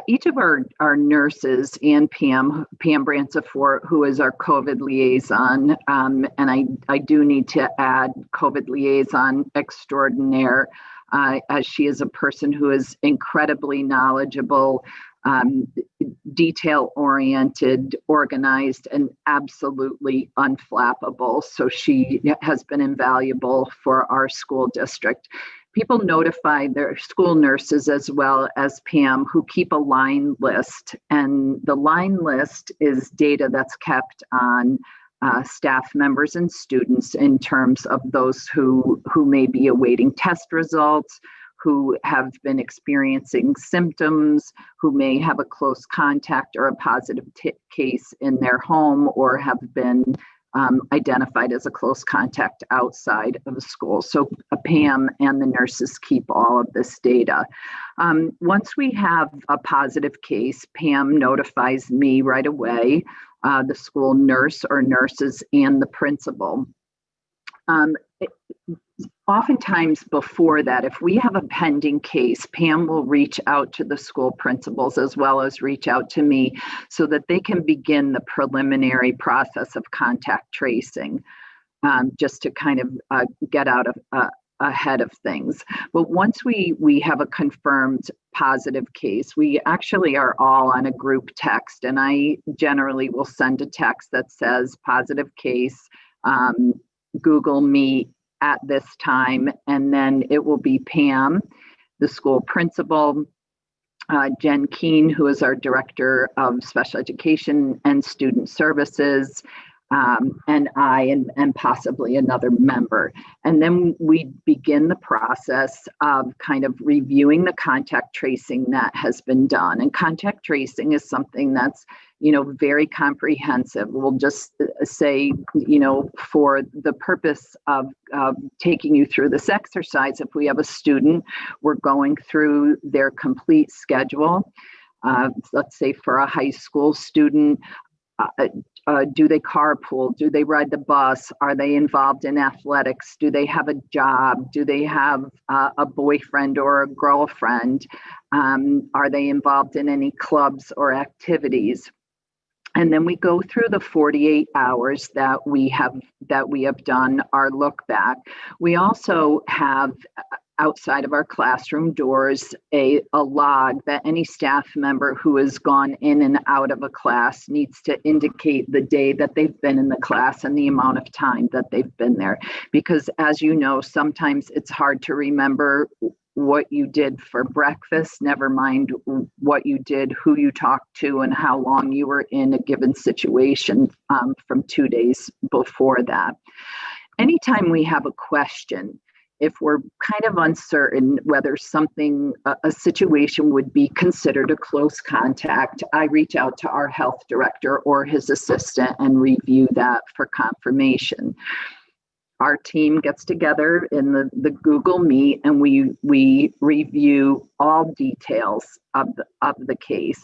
each of our nurses and Pam Bransafort, who is our COVID liaison, and I do need to add COVID liaison extraordinaire, as she is a person who is incredibly knowledgeable, detail-oriented, organized, and absolutely unflappable. So she has been invaluable for our school district. People notify their school nurses as well as Pam, who keep a line list. And the line list is data that's kept on staff members and students in terms of those who may be awaiting test results, who have been experiencing symptoms, who may have a close contact or a positive case in their home, or have been identified as a close contact outside of the school. So Pam and the nurses keep all of this data. Once we have a positive case, Pam notifies me right away, the school nurse or nurses, and the principal. Oftentimes before that, if we have a pending case, Pam will reach out to the school principals as well as reach out to me so that they can begin the preliminary process of contact tracing, just to kind of get out of ahead of things. But once we have a confirmed positive case, we actually are all on a group text, and I generally will send a text that says positive case, Google Meet at this time, and then it will be Pam, the school principal, Jen Keene, who is our director of special education and student services, and I, and possibly another member. And then we begin the process of kind of reviewing the contact tracing that has been done. And contact tracing is something that's, very comprehensive. We'll just say, for the purpose of taking you through this exercise, if we have a student, we're going through their complete schedule. Let's say for a high school student, do they carpool? Do they ride the bus? Are they involved in athletics? Do they have a job? Do they have a boyfriend or a girlfriend? Are they involved in any clubs or activities? And then we go through the 48 hours that we have done our look back. We also have, outside of our classroom doors, a log that any staff member who has gone in and out of a class needs to indicate the day that they've been in the class and the amount of time that they've been there. Because as you know, sometimes it's hard to remember what you did for breakfast, never mind what you did, who you talked to, and how long you were in a given situation from 2 days before that. Anytime we have a question, if we're kind of uncertain whether something, a situation would be considered a close contact, I reach out to our health director or his assistant and review that for confirmation. Our team gets together in the Google Meet, and we review all details of the case.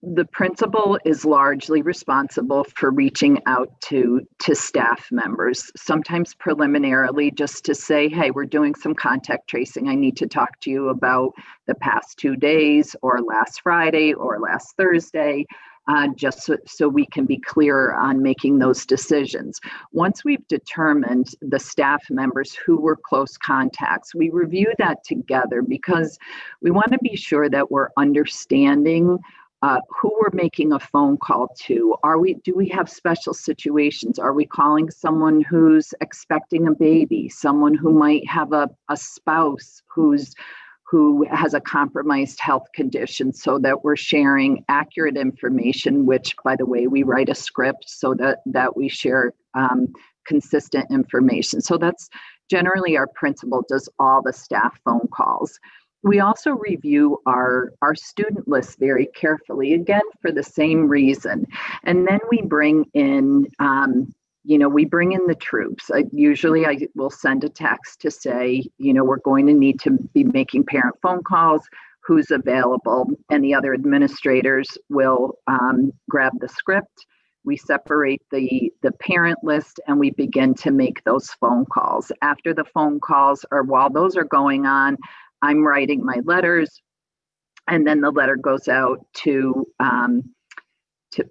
The principal is largely responsible for reaching out to staff members, sometimes preliminarily, just to say, hey, we're doing some contact tracing. I need to talk to you about the past 2 days, or last Friday, or last Thursday. Just so we can be clear on making those decisions. Once we've determined the staff members who were close contacts, we review that together because we want to be sure that we're understanding who we're making a phone call to. Do we have special situations? Are we calling someone who's expecting a baby, someone who might have a spouse who has a compromised health condition, so that we're sharing accurate information, which, by the way, we write a script so that we share consistent information. So that's generally our principal does all the staff phone calls. We also review our student list very carefully, again, for the same reason. And then we bring in the troops. Usually I will send a text to say, we're going to need to be making parent phone calls, who's available, and the other administrators will grab the script. We separate the parent list and we begin to make those phone calls. After the phone calls, or while those are going on, I'm writing my letters, and then the letter goes out to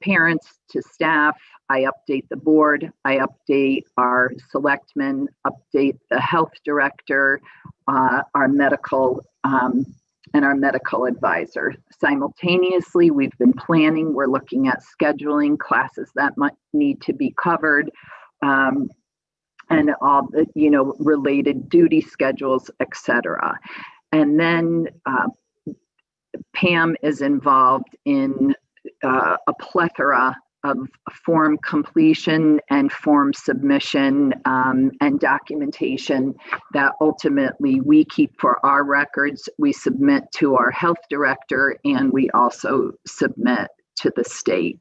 parents, to staff. I update the board, I update our selectmen, update the health director, our medical, and our medical advisor. Simultaneously, we've been planning, we're looking at scheduling classes that might need to be covered, and all the, related duty schedules, etc. And then Pam is involved in a plethora of form completion and form submission and documentation that ultimately we keep for our records. We submit to our health director, and we also submit to the state.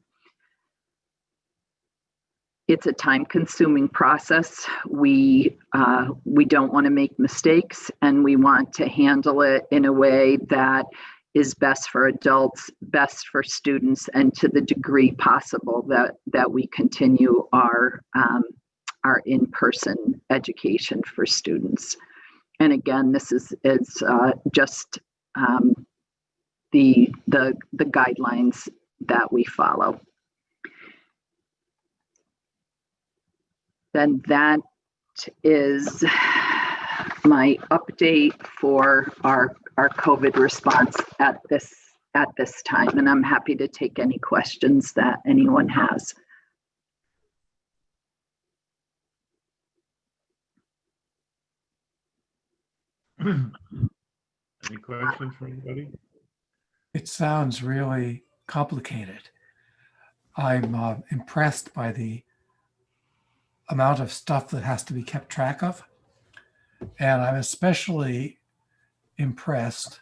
It's a time-consuming process. We don't want to make mistakes, and we want to handle it in a way that is best for adults, best for students, and to the degree possible that we continue our in-person education for students. And again, this is just the guidelines that we follow. Then that is my update for our COVID response at this time, and I'm happy to take any questions that anyone has. Any questions from anybody? It sounds really complicated. I'm impressed by the amount of stuff that has to be kept track of. And I'm especially impressed.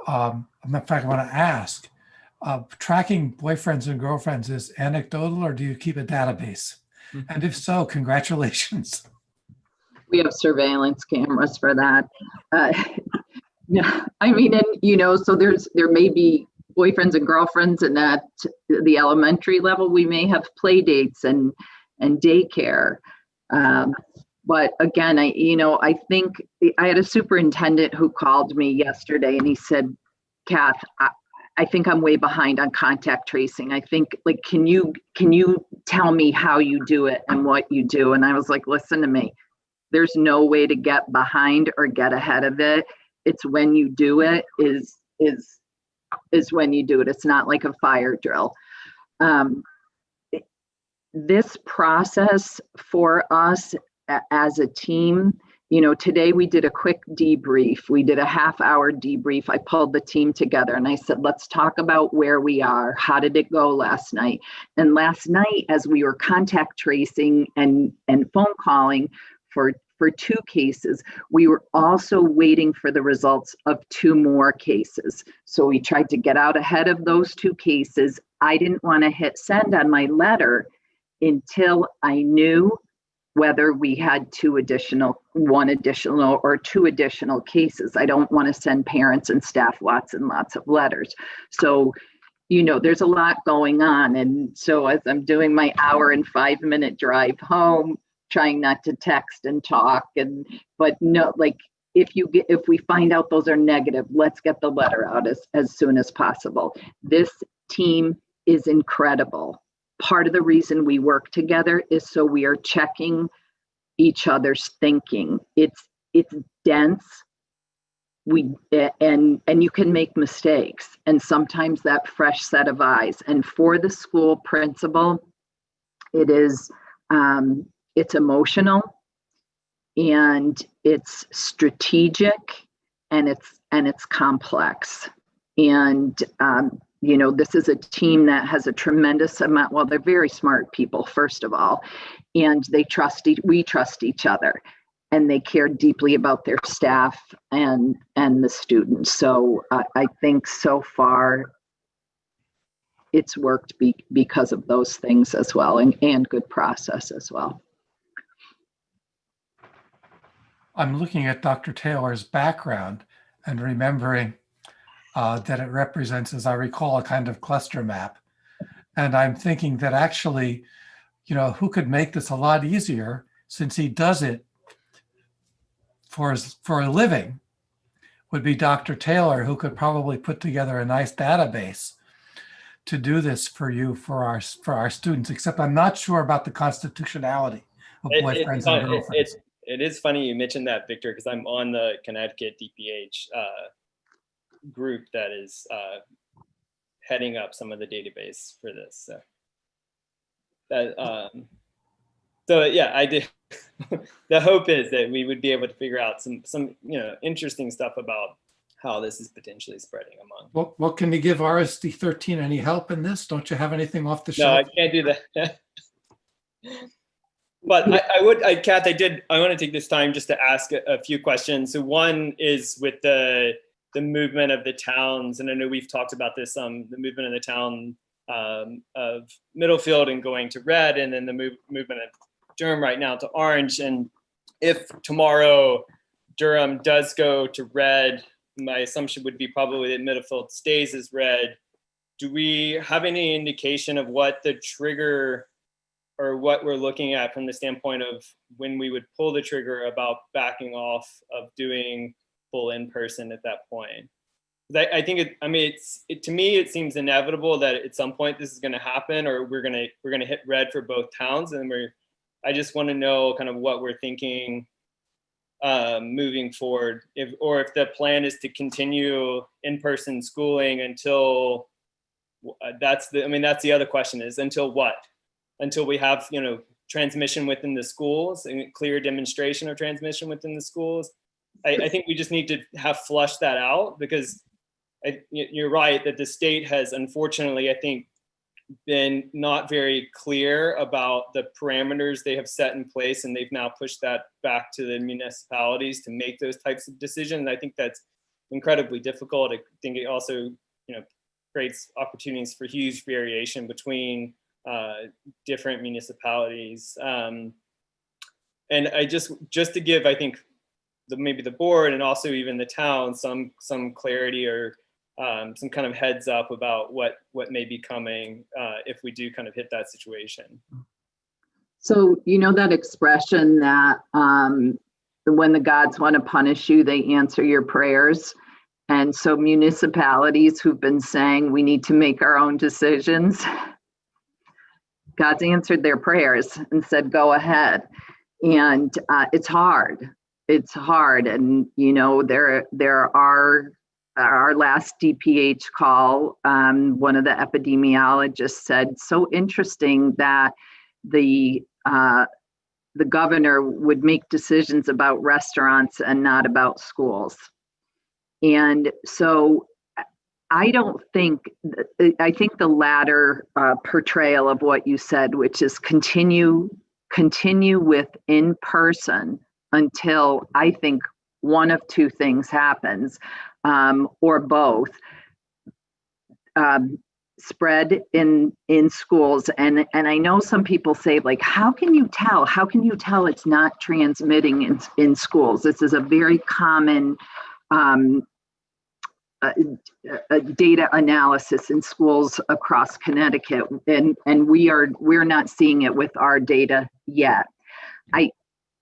In fact, I want to ask, tracking boyfriends and girlfriends is anecdotal, or do you keep a database? And if so, congratulations. We have surveillance cameras for that. Yeah, I mean, and so there may be boyfriends and girlfriends, and at the elementary level, we may have play dates and daycare. But again, I think I had a superintendent who called me yesterday, and he said, Kath, I think I'm way behind on contact tracing. I think, like, can you tell me how you do it and what you do? And I was like, listen to me, there's no way to get behind or get ahead of it. It's when you do it is when you do it. It's not like a fire drill. This process for us as a team, today we did a quick debrief. We did a half-hour debrief. I pulled the team together and I said, let's talk about where we are. How did it go last night? And last night, as we were contact tracing and phone calling for 2 cases, we were also waiting for the results of 2 more cases. So we tried to get out ahead of those 2 cases. I didn't want to hit send on my letter until I knew whether we had 1 additional or 2 additional cases. I don't want to send parents and staff lots and lots of letters. So, there's a lot going on. And so as I'm doing my hour and 5-minute drive home, trying not to text and talk, but no, like, if we find out those are negative, let's get the letter out as soon as possible. This team is incredible. Part of the reason we work together is so we are checking each other's thinking. It's dense. And you can make mistakes, and sometimes that fresh set of eyes. And for the school principal, it is it's emotional, and it's strategic, and it's complex. And this is a team that has a tremendous amount. Well, they're very smart people, first of all, and we trust each other, and they care deeply about their staff and the students. So I think so far it's worked because of those things as well, and good process as well. I'm looking at Dr. Taylor's background and remembering that it represents, as I recall, a kind of cluster map. And I'm thinking that actually, who could make this a lot easier, since he does it for a living, would be Dr. Taylor, who could probably put together a nice database to do this for you, for our students, except I'm not sure about the constitutionality of boyfriends and girlfriends. It is funny you mentioned that, Victor, because I'm on the Connecticut DPH group that is heading up some of the database for this. So that so yeah, I did. The hope is that we would be able to figure out some interesting stuff about how this is potentially spreading among. Well, can you give RSD13 any help in this? Don't you have anything off the No, shelf? I can't do that. But I Kath, I want to take this time just to ask a few questions. So one is with the movement of the towns, and I know we've talked about this, the movement of the town of Middlefield and going to red, and then the movement of Durham right now to orange. And if tomorrow Durham does go to red, my assumption would be probably that Middlefield stays as red. Do we have any indication of what the trigger or what we're looking at from the standpoint of when we would pull the trigger about backing off of doing full in-person at that point? I think to me, it seems inevitable that at some point this is going to happen, or we're going to hit red for both towns. And I just want to know kind of what we're thinking moving forward, if the plan is to continue in-person schooling until that's the other question is until what? Until we have, transmission within the schools and clear demonstration of transmission within the schools. I think we just need to have flushed that out, because you're right that the state has, unfortunately, I think, been not very clear about the parameters they have set in place, and they've now pushed that back to the municipalities to make those types of decisions. I think that's incredibly difficult. I think it also, creates opportunities for huge variation between different municipalities. And I just to give, I think, maybe the board and also even the town some clarity or some kind of heads up about what may be coming if we do kind of hit that situation. So that expression that when the gods want to punish you, they answer your prayers. And so municipalities who've been saying we need to make our own decisions, God's answered their prayers and said, go ahead. And it's hard. It's hard. And, there are our last DPH call, one of the epidemiologists said, so interesting that the governor would make decisions about restaurants and not about schools. And so I think the latter portrayal of what you said, which is continue with in-person until I think one of two things happens, or both. Spread in schools, and I know some people say, like, how can you tell it's not transmitting in schools? This is a very common data analysis in schools across Connecticut, and we're not seeing it with our data yet.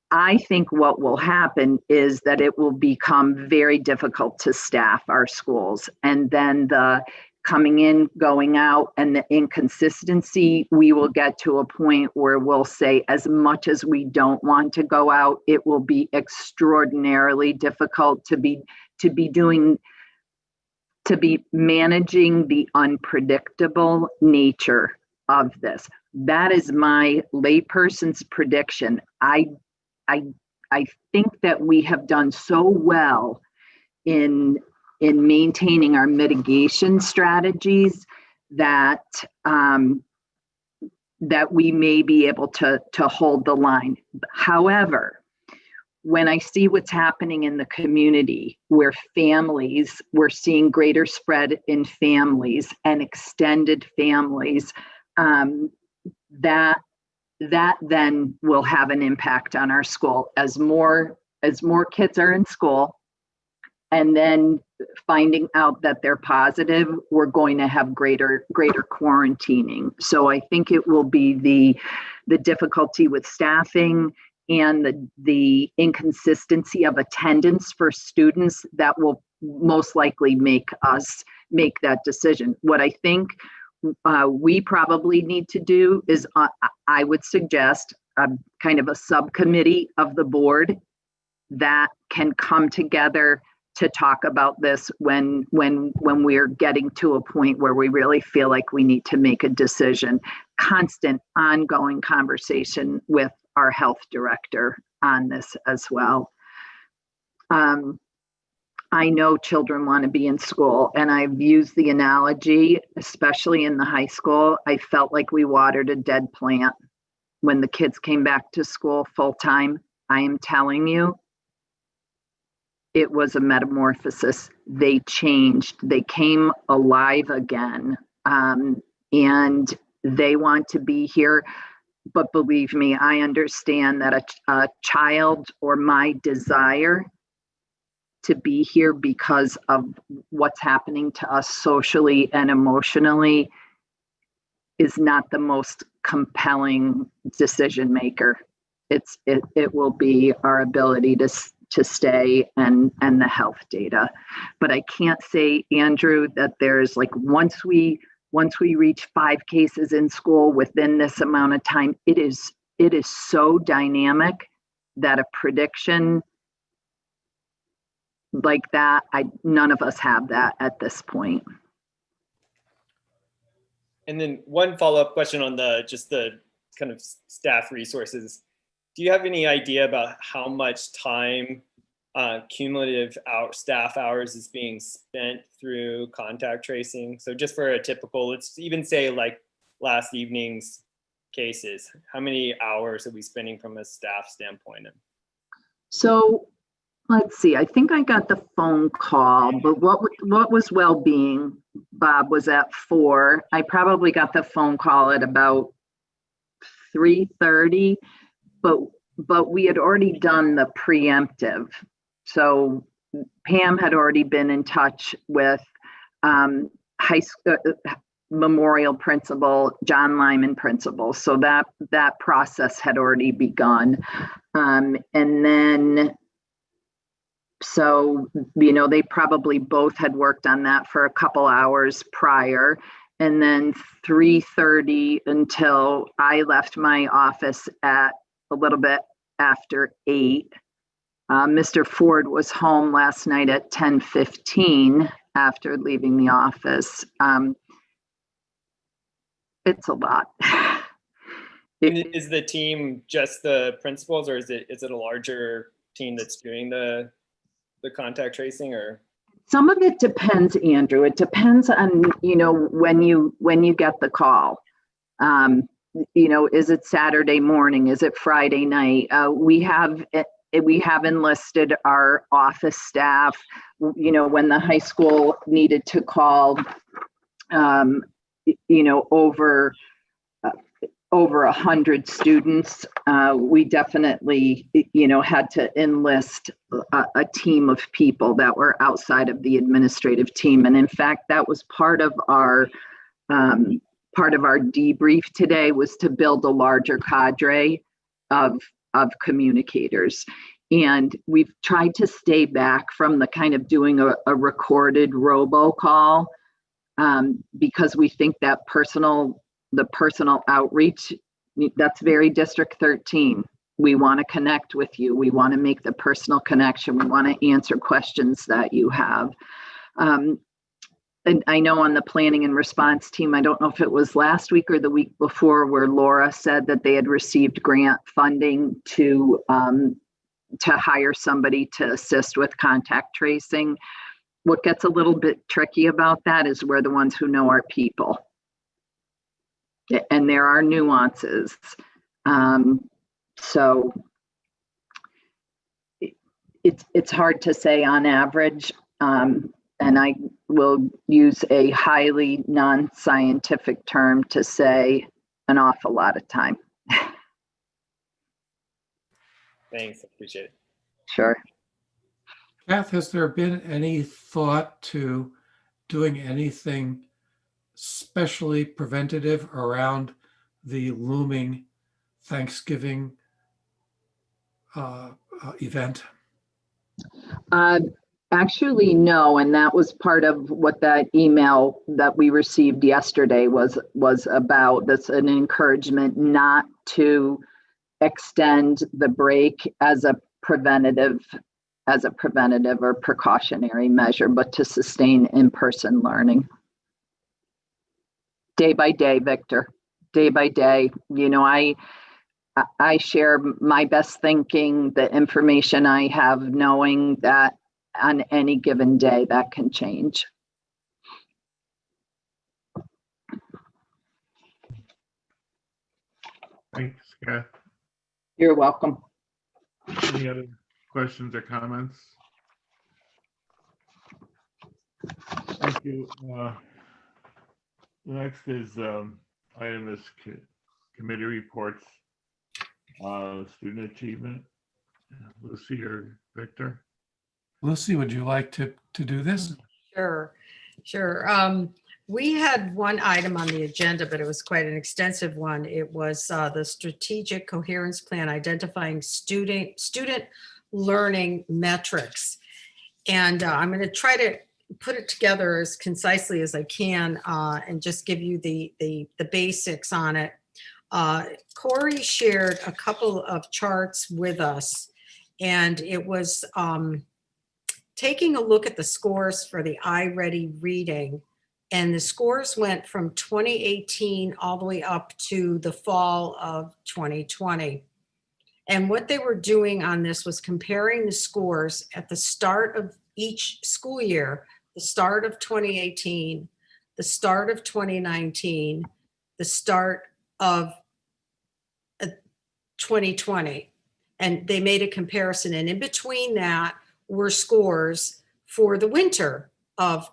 I think what will happen is that it will become very difficult to staff our schools, and then the coming in, going out, and the inconsistency, we will get to a point where we'll say, as much as we don't want to go out, it will be extraordinarily difficult to be managing the unpredictable nature of this. That is my layperson's prediction. I think that we have done so well in maintaining our mitigation strategies that that we may be able to hold the line. However, when I see what's happening in the community, where we're seeing greater spread in families and extended families, that then will have an impact on our school as more kids are in school, and then finding out that they're positive, we're going to have greater quarantining. So I think it will be the difficulty with staffing and the inconsistency of attendance for students that will most likely make us make that decision. What I think we probably need to do is I would suggest a kind of a subcommittee of the board that can come together to talk about this when we're getting to a point where we really feel like we need to make a decision. Constant ongoing conversation with our health director on this as well. I know children want to be in school, and I've used the analogy, especially in the high school. I felt like we watered a dead plant when the kids came back to school full time. I am telling you, it was a metamorphosis. They changed, they came alive again, and they want to be here. But believe me, I understand that a child, or my desire to be here because of what's happening to us socially and emotionally, is not the most compelling decision maker. It will be our ability to stay and the health data. But I can't say, Andrew, that there's like, once we reach 5 cases in school within this amount of time, it is so dynamic that a prediction like that, none of us have that at this point. And then one follow-up question on just the kind of staff resources. Do you have any idea about how much time cumulative staff hours is being spent through contact tracing? So just for a typical, let's even say like last evening's cases, how many hours are we spending from a staff standpoint? So let's see, I think I got the phone call, but what was well-being, Bob, was at 4. I probably got the phone call at about 3:30, but we had already done the preemptive. So Pam had already been in touch with high school Memorial principal, John Lyman principal. So that process had already begun. And then, so, they probably both had worked on that for a couple hours prior. And then 3:30 until I left my office at a little bit after 8. Mr. Ford was home last night at 10:15 after leaving the office. It's a lot. Is the team just the principals, or is it a larger team that's doing the contact tracing? Or some of it depends, Andrew. It depends on when you get the call. Is it Saturday morning? Is it Friday night? We have enlisted our office staff. When the high school needed to call, over 100 students, we definitely, had to enlist a team of people that were outside of the administrative team. And in fact, that was part of our debrief today, was to build a larger cadre of communicators. And we've tried to stay back from the kind of doing a recorded robocall, because we think that the personal outreach, that's very District 13. We want to connect with you. We want to make the personal connection. We want to answer questions that you have. And I know on the planning and response team, I don't know if it was last week or the week before, where Laura said that they had received grant funding to hire somebody to assist with contact tracing. What gets a little bit tricky about that is we're the ones who know our people. And there are nuances. So it's hard to say on average, and I will use a highly non-scientific term to say an awful lot of time. Thanks, appreciate it. Sure. Kath, has there been any thought to doing anything especially preventative around the looming Thanksgiving event? Actually, no, and that was part of what that email that we received yesterday was about. That's an encouragement not to extend the break as a preventative or precautionary measure, but to sustain in-person learning. Day by day, Victor, day by day. You know, I share my best thinking, the information I have, knowing that on any given day that can change. Thanks, Kath. You're welcome. Any other questions or comments? Thank you. Next is item is committee reports, student achievement. Lucy or Victor? Lucy, would you like to do this? Sure. We had one item on the agenda, but it was quite an extensive one. It was the strategic coherence plan identifying student learning metrics. And I'm going to try to put it together as concisely as I can and just give you the basics on it. Corey shared a couple of charts with us, and it was taking a look at the scores for the iReady reading. And the scores went from 2018 all the way up to the fall of 2020. And what they were doing on this was comparing the scores at the start of each school year, the start of 2018, the start of 2019, the start of 2020. And they made a comparison. And in between that were scores for the winter of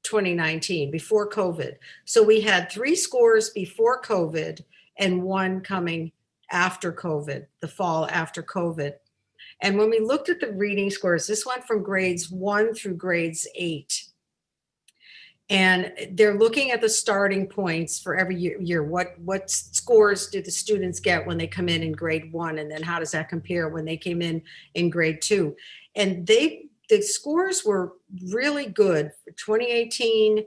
2019, before COVID. So we had 3 scores before COVID and 1 coming after COVID, the fall after COVID. And when we looked at the reading scores, this went from grades 1 through grades 8. And they're looking at the starting points for every year. What scores do the students get when they come in grade 1? And then how does that compare when they came in grade 2? And the scores were really good for 2018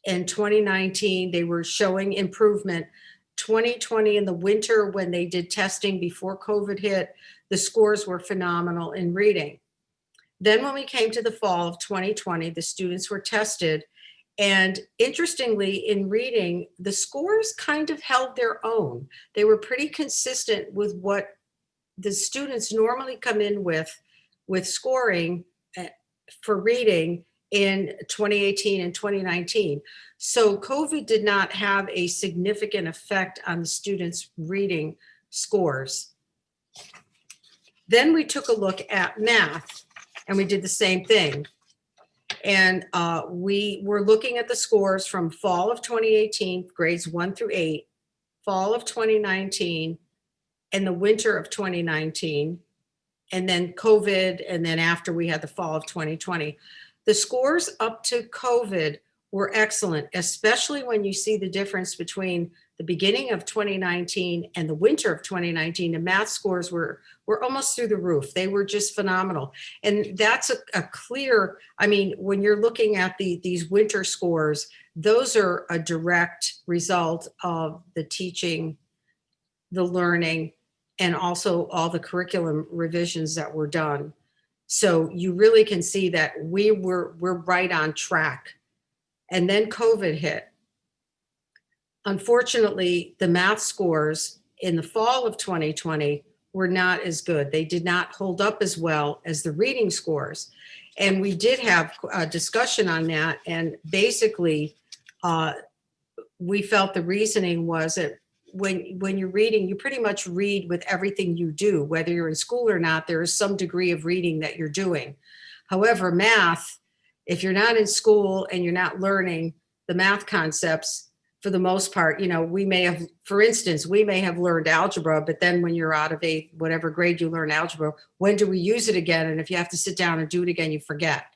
and 2019. They were showing improvement. 2020 in the winter, when they did testing before COVID hit, the scores were phenomenal in reading. Then when we came to the fall of 2020, the students were tested. And interestingly, in reading, the scores kind of held their own. They were pretty consistent with what the students normally come in with scoring for reading in 2018 and 2019. So COVID did not have a significant effect on the students' reading scores. Then we took a look at math, and we did the same thing. And we were looking at the scores from fall of 2018, grades 1 through 8, fall of 2019, and the winter of 2019, and then COVID, and then after we had the fall of 2020. The scores up to COVID were excellent, especially when you see the difference between the beginning of 2019 and the winter of 2019. The math scores were almost through the roof. They were just phenomenal. And that's a clear, I mean, when you're looking at these winter scores, those are a direct result of the teaching, the learning, and also all the curriculum revisions that were done. So you really can see that we're right on track. And then COVID hit. Unfortunately, the math scores in the fall of 2020 were not as good. They did not hold up as well as the reading scores. And we did have a discussion on that. And basically, we felt the reasoning was that when you're reading, you pretty much read with everything you do, whether you're in school or not, there is some degree of reading that you're doing. However, math, if you're not in school and you're not learning the math concepts, for the most part, you know, we may have, for instance, we may have learned algebra, but then when you're out of whatever grade you learn algebra, when do we use it again? And if you have to sit down and do it again, you forget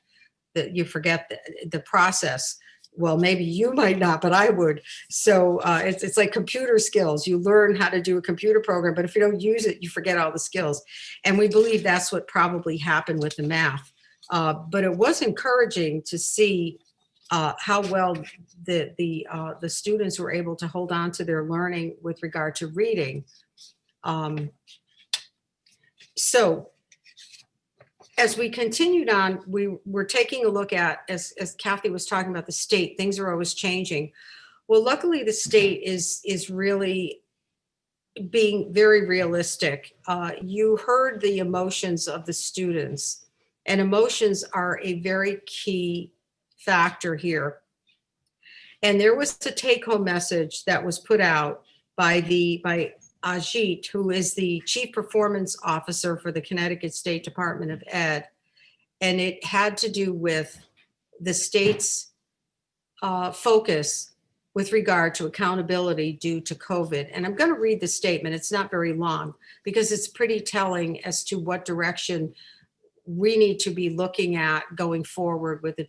the process. Well, maybe you might not, but I would. So it's like computer skills. You learn how to do a computer program, but if you don't use it, you forget all the skills. And we believe that's what probably happened with the math. But it was encouraging to see how well the students were able to hold on to their learning with regard to reading. So as we continued on, we were taking a look at, as Kathy was talking about the state, things are always changing. Well, luckily the state is really being very realistic. You heard the emotions of the students, and emotions are a very key factor here. And there was a take-home message that was put out by Ajit, who is the Chief Performance Officer for the Connecticut State Department of Ed. And it had to do with the state's focus with regard to accountability due to COVID. And I'm going to read the statement. It's not very long because it's pretty telling as to what direction we need to be looking at going forward with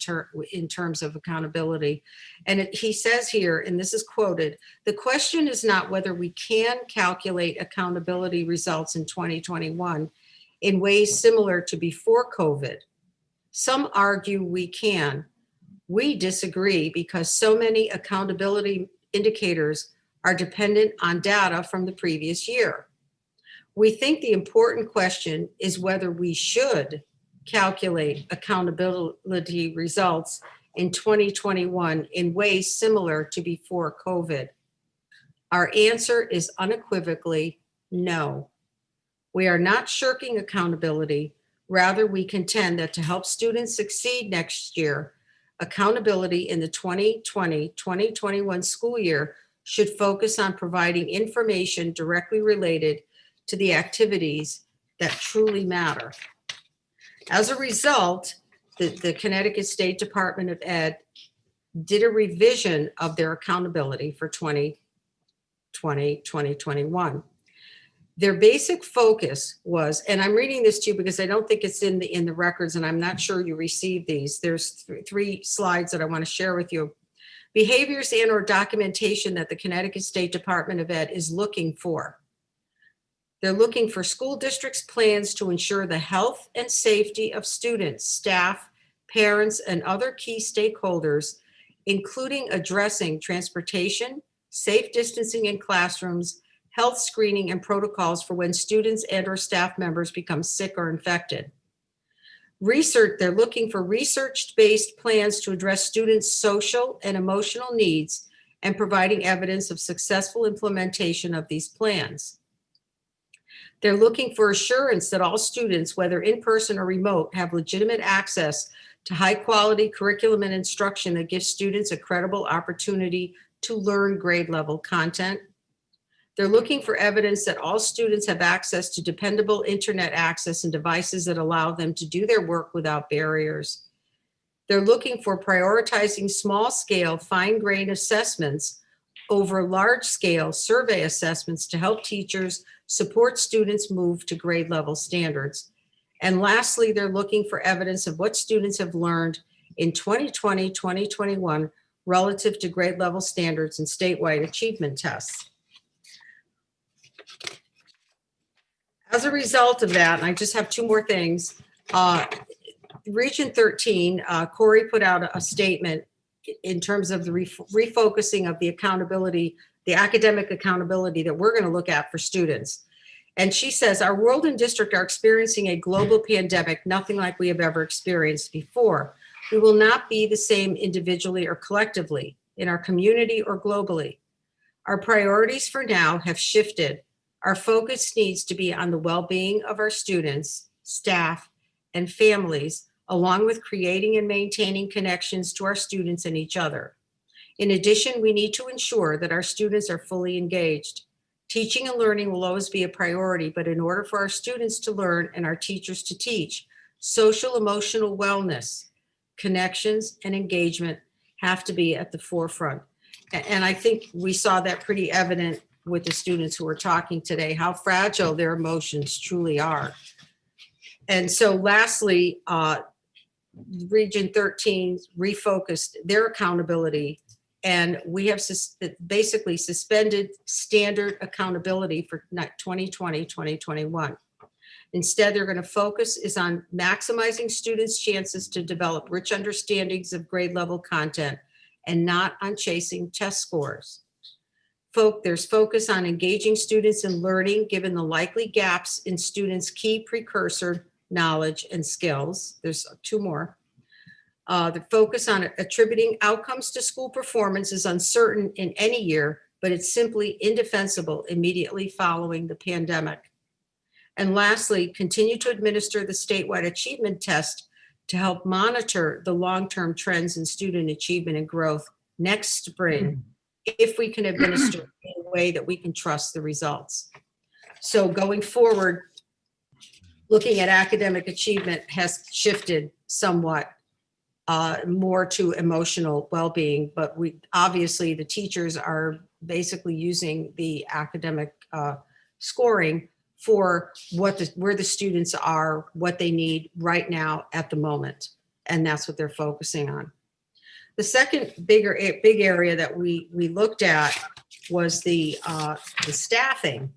in terms of accountability. And he says here, and this is quoted, "The question is not whether we can calculate accountability results in 2021 in ways similar to before COVID. Some argue we can. We disagree because so many accountability indicators are dependent on data from the previous year. We think the important question is whether we should calculate accountability results in 2021 in ways similar to before COVID. Our answer is unequivocally no. We are not shirking accountability. Rather, we contend that to help students succeed next year, accountability in the 2020-2021 school year should focus on providing information directly related to the activities that truly matter." As a result, the Connecticut State Department of Ed did a revision of their accountability for 2020-2021. Their basic focus was, and I'm reading this to you because I don't think it's in the records, and I'm not sure you received these. There's three slides that I want to share with you. Behaviors and or documentation that the Connecticut State Department of Ed is looking for. They're looking for school districts' plans to ensure the health and safety of students, staff, parents, and other key stakeholders, including addressing transportation, safe distancing in classrooms, health screening, and protocols for when students and or staff members become sick or infected. Research, they're looking for research-based plans to address students' social and emotional needs and providing evidence of successful implementation of these plans. They're looking for assurance that all students, whether in person or remote, have legitimate access to high-quality curriculum and instruction that gives students a credible opportunity to learn grade-level content. They're looking for evidence that all students have access to dependable internet access and devices that allow them to do their work without barriers. They're looking for prioritizing small-scale, fine-grained assessments over large-scale survey assessments to help teachers support students move to grade-level standards. And lastly, they're looking for evidence of what students have learned in 2020-2021 relative to grade-level standards and statewide achievement tests. As a result of that, and I just have two more things, Region 13, Corey put out a statement in terms of the refocusing of the accountability, the academic accountability that we're going to look at for students. And she says, our world and district are experiencing a global pandemic, nothing like we have ever experienced before. We will not be the same individually or collectively, in our community or globally. Our priorities for now have shifted. Our focus needs to be on the well-being of our students, staff, and families, along with creating and maintaining connections to our students and each other. In addition, we need to ensure that our students are fully engaged. Teaching and learning will always be a priority, but in order for our students to learn and our teachers to teach, social emotional wellness, connections, and engagement have to be at the forefront. And I think we saw that pretty evident with the students who were talking today, how fragile their emotions truly are. And so lastly, Region 13 refocused their accountability, and we have basically suspended standard accountability for 2020-2021. Instead, they're going to focus is on maximizing students' chances to develop rich understandings of grade level content and not on chasing test scores. There's focus on engaging students in learning given the likely gaps in students' key precursor knowledge and skills. There's two more. The focus on attributing outcomes to school performance is uncertain in any year, but it's simply indefensible immediately following the pandemic. And lastly, continue to administer the statewide achievement test to help monitor the long-term trends in student achievement and growth next spring, if we can administer it in a way that we can trust the results. So going forward, looking at academic achievement has shifted somewhat more to emotional well-being, but obviously the teachers are basically using the academic scoring for where the students are, what they need right now at the moment, and that's what they're focusing on. The second big area that we looked at was the staffing.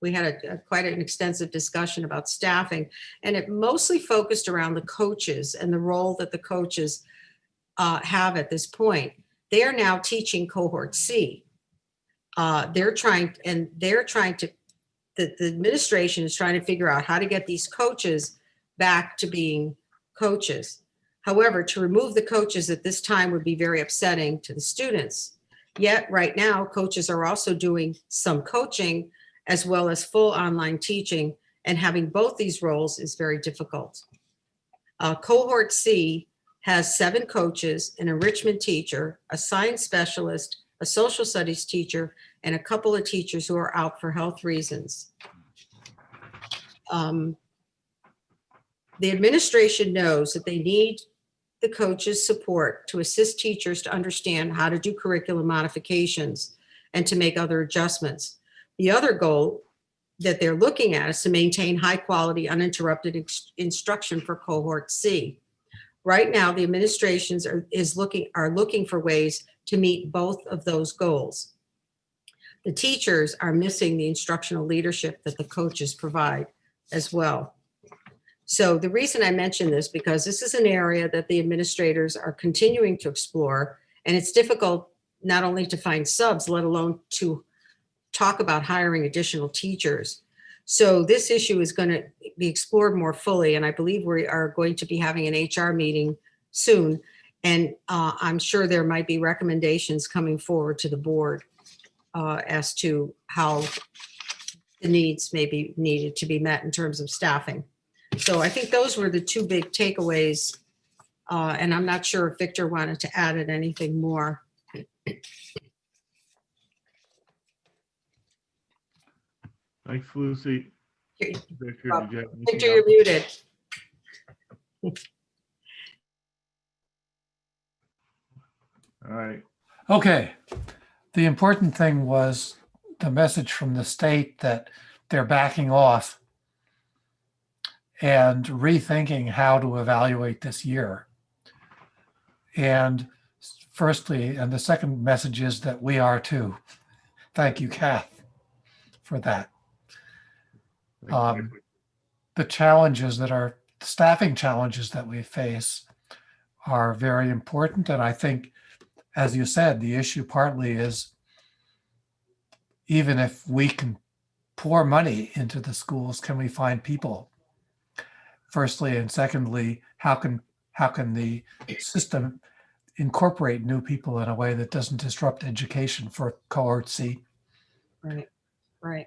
We had quite an extensive discussion about staffing, and it mostly focused around the coaches and the role that the coaches have at this point. They are now teaching cohort C. The administration is trying to figure out how to get these coaches back to being coaches. However, to remove the coaches at this time would be very upsetting to the students. Yet right now, coaches are also doing some coaching as well as full online teaching, and having both these roles is very difficult. Cohort C has 7 coaches, an enrichment teacher, a science specialist, a social studies teacher, and a couple of teachers who are out for health reasons. The administration knows that they need the coaches' support to assist teachers to understand how to do curriculum modifications and to make other adjustments. The other goal that they're looking at is to maintain high quality, uninterrupted instruction for cohort C. Right now, the administrations are looking for ways to meet both of those goals. The teachers are missing the instructional leadership that the coaches provide as well. So the reason I mention this, because this is an area that the administrators are continuing to explore, and it's difficult not only to find subs, let alone to talk about hiring additional teachers. So this issue is going to be explored more fully, and I believe we are going to be having an HR meeting soon, and I'm sure there might be recommendations coming forward to the board as to how the needs may be needed to be met in terms of staffing. So I think those were the two big takeaways, and I'm not sure if Victor wanted to add anything more. Thanks, Lucy. Victor, did you have anything Victor, you're muted. All right. Okay. The important thing was the message from the state that they're backing off and rethinking how to evaluate this year. And firstly, and the second message is that we are too. Thank you, Kath, for that. The challenges that are staffing challenges that we face are very important. And I think, as you said, the issue partly is even if we can pour money into the schools, can we find people? Firstly, and secondly, how can the system incorporate new people in a way that doesn't disrupt education for cohort C? Right, right.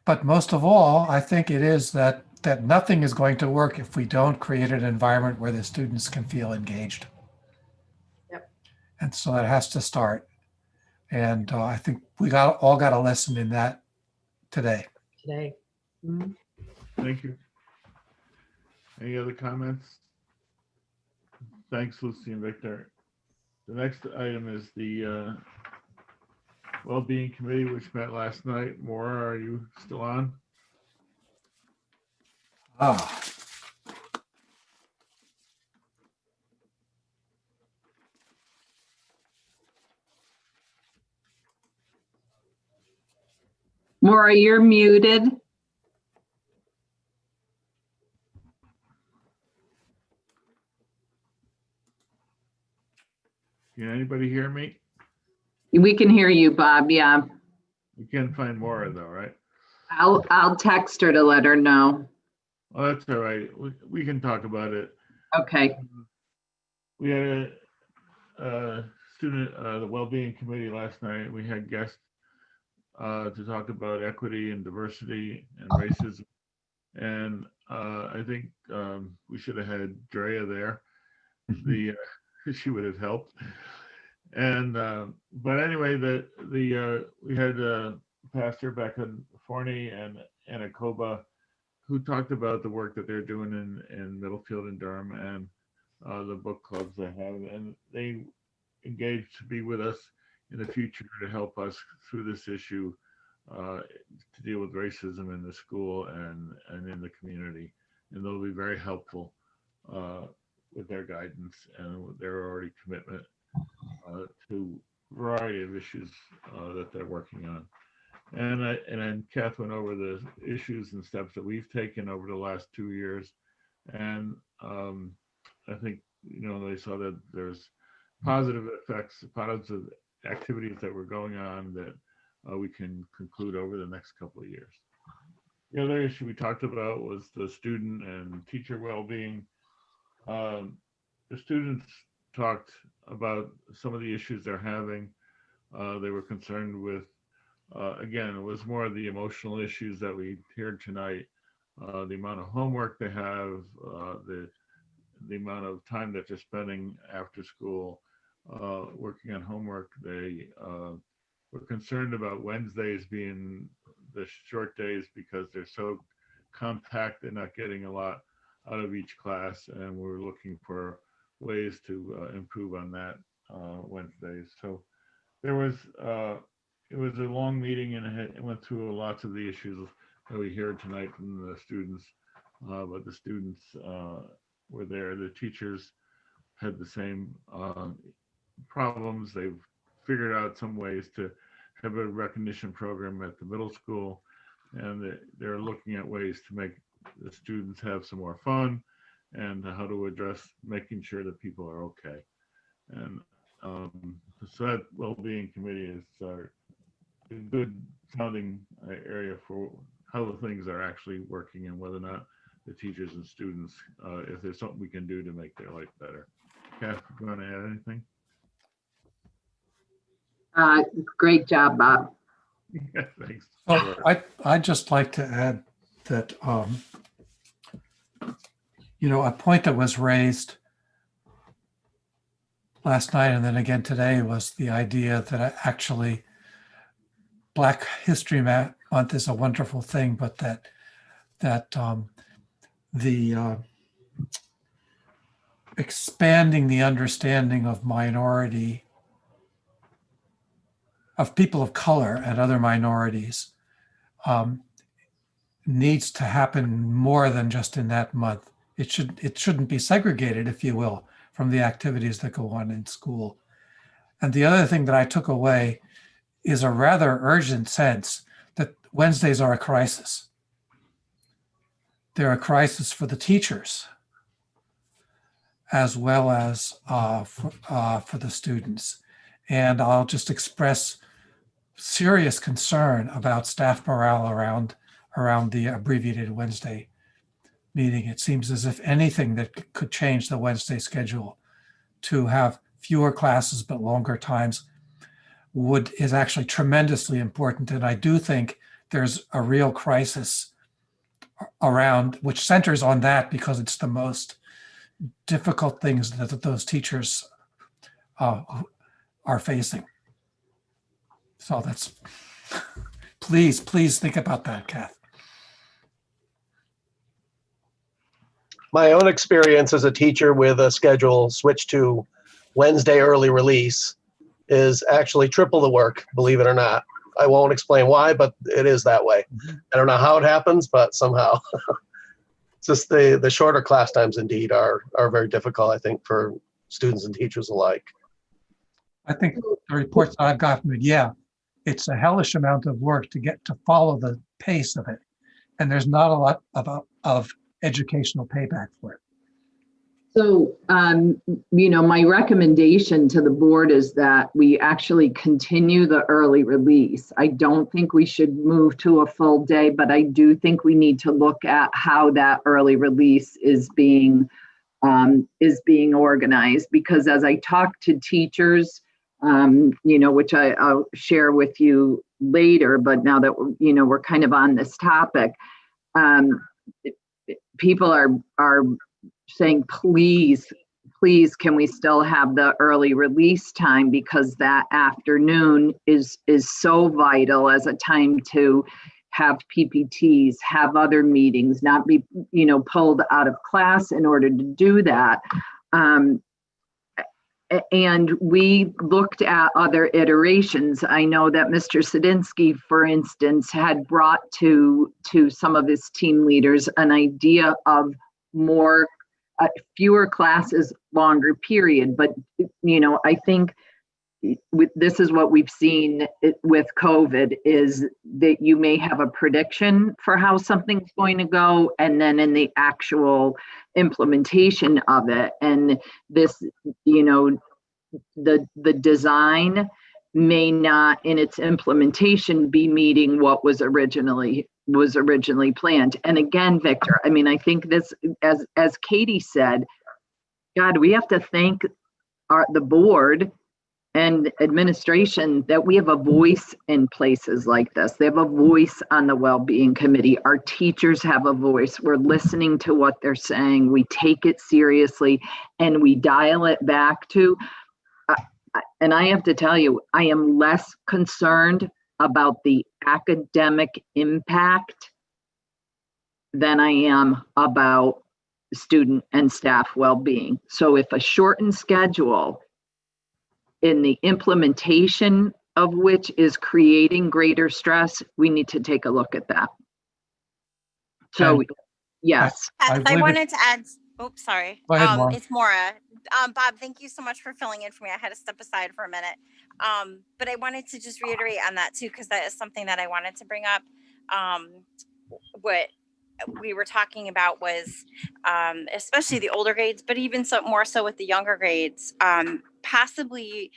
But most of all, I think it is that nothing is going to work if we don't create an environment where the students can feel engaged. Yep. And so that has to start. And I think we all got a lesson in that today. Mm-hmm. Thank you. Any other comments? Thanks, Lucy and Victor. The next item is the Wellbeing Committee, which met last night. Maura, are you still on? Maura, you're muted. Can anybody hear me? We can hear you, Bob. Yeah. You can find Maura though, right? I'll text her to let her know. Oh, that's all right. We can talk about it. Okay. We had a student, the well-being committee last night. We had guests to talk about equity and diversity and racism. And I think we should have had Drea there. She would have helped. And but anyway, we had Pastor Becca Forney and Anna Koba, who talked about the work that they're doing in Middlefield and Durham and the book clubs they have, and they engaged to be with us in the future to help us through this issue to deal with racism in the school and in the community. And they'll be very helpful with their guidance and their already commitment to a variety of issues that they're working on. And Kath went over the issues and steps that we've taken over the last 2 years. And I think, they saw that there's positive effects, positive activities that were going on that we can conclude over the next couple of years. The other issue we talked about was the student and teacher well-being. The students talked about some of the issues they're having. They were concerned with, again, it was more of the emotional issues that we heard tonight, the amount of homework they have, the amount of time that they're spending after school working on homework. They were concerned about Wednesdays being the short days because they're so compact, they're not getting a lot out of each class, and we're looking for ways to improve on that Wednesdays. So there was it was a long meeting, and it went through lots of the issues that we heard tonight from the students, but the students were there. The teachers had the same problems. They've figured out some ways to have a recognition program at the middle school, and they're looking at ways to make the students have some more fun and how to address making sure that people are okay. And so that well-being committee is a good sounding area for how the things are actually working and whether or not the teachers and students, if there's something we can do to make their life better. Kath, you want to add anything? Great job, Bob. Yeah, thanks. Oh, I'd just like to add that, a point that was raised last night and then again today was the idea that actually Black History Month is a wonderful thing, but that the expanding the understanding of people of color and other minorities needs to happen more than just in that month. It shouldn't be segregated, if you will, from the activities that go on in school. And the other thing that I took away is a rather urgent sense that Wednesdays are a crisis. They're a crisis for the teachers as well as for the students. And I'll just express serious concern about staff morale around the abbreviated Wednesday meeting. It seems as if anything that could change the Wednesday schedule to have fewer classes but longer times is actually tremendously important. And I do think there's a real crisis around, which centers on that because it's the most difficult things that those teachers are facing. So that's, please think about that, Kath. My own experience as a teacher with a schedule switched to Wednesday early release is actually triple the work, believe it or not. I won't explain why, but it is that way. I don't know how it happens, but somehow. It's just the shorter class times indeed are very difficult, I think, for students and teachers alike. I think the reports that I've gotten, yeah, it's a hellish amount of work to follow the pace of it. And there's not a lot of educational payback for it. So, my recommendation to the board is that we actually continue the early release. I don't think we should move to a full day, but I do think we need to look at how that early release is being organized. Because as I talk to teachers, which I'll share with you later, but now that we're kind of on this topic, people are saying, please, can we still have the early release time, because that afternoon is so vital as a time to have PPTs, have other meetings, not be, pulled out of class in order to do that. And we looked at other iterations. I know that Mr. Sadinsky, for instance, had brought to some of his team leaders an idea of fewer classes, longer period. But, I think this is what we've seen with COVID, is that you may have a prediction for how something's going to go, and then in the actual implementation of it, and this, the design may not in its implementation be meeting what was originally planned. And again, Victor, I think this, as Katie said, God, we have to thank the board and administration that we have a voice in places like this. They have a voice on the well-being committee. Our teachers have a voice. We're listening to what they're saying. We take it seriously and we dial it back to, and I have to tell you, I am less concerned about the academic impact than I am about student and staff well-being. So if a shortened schedule in the implementation of which is creating greater stress, we need to take a look at that. So, yes. I wanted to add, oops, sorry. Go ahead, Maura. It's Maura. Bob, thank you so much for filling in for me. I had to step aside for a minute. But I wanted to just reiterate on that too, because that is something that I wanted to bring up. What we were talking about was, especially the older grades, but even more so with the younger grades, possibly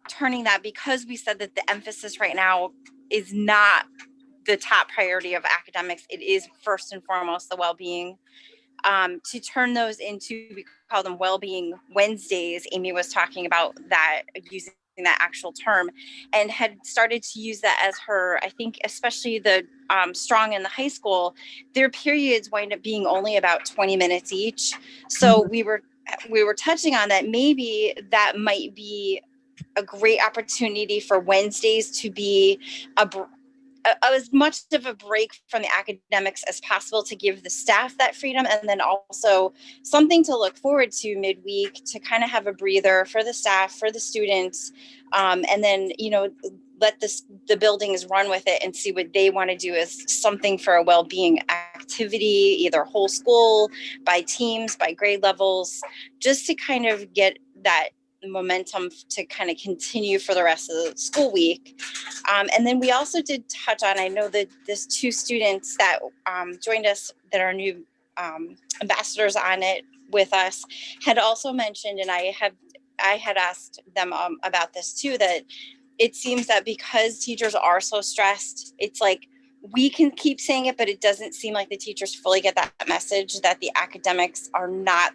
turning that, because we said that the emphasis right now is not the top priority of academics. It is first and foremost the well-being. To turn those into, we call them well-being Wednesdays. Amy was talking about that, using that actual term, and had started to use that as her, I think, especially the strong in the high school, their periods wind up being only about 20 minutes each. So we were touching on that. Maybe that might be a great opportunity for Wednesdays to be as much of a break from the academics as possible, to give the staff that freedom, and then also something to look forward to midweek, to kind of have a breather for the staff, for the students, and then let the buildings run with it and see what they want to do as something for a well-being activity, either whole school, by teams, by grade levels, just to kind of get that momentum to kind of continue for the rest of the school week. And then we also did touch on, I know that there's 2 students that joined us that are new ambassadors on it with us, had also mentioned, and I had asked them about this too, that it seems that because teachers are so stressed, it's like we can keep saying it, but it doesn't seem like the teachers fully get that message, that the academics are not,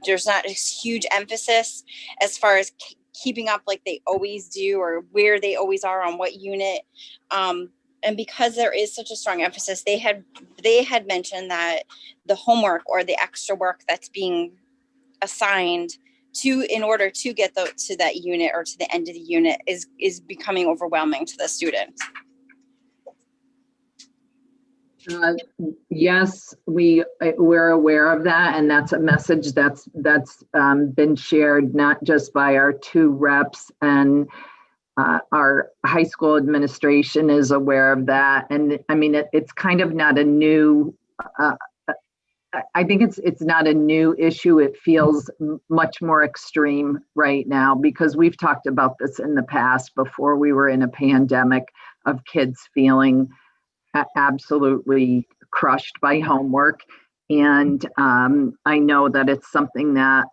there's not a huge emphasis as far as keeping up like they always do, or where they always are on what unit. And because there is such a strong emphasis, they had mentioned that the homework or the extra work that's being assigned in order to get to that unit or to the end of the unit is becoming overwhelming to the student. Yes, we're aware of that, and that's a message that's been shared not just by our 2 reps, and our high school administration is aware of that. And it's kind of not a new. I think it's not a new issue. It feels much more extreme right now, because we've talked about this in the past before we were in a pandemic, of kids feeling absolutely crushed by homework. And I know that it's something that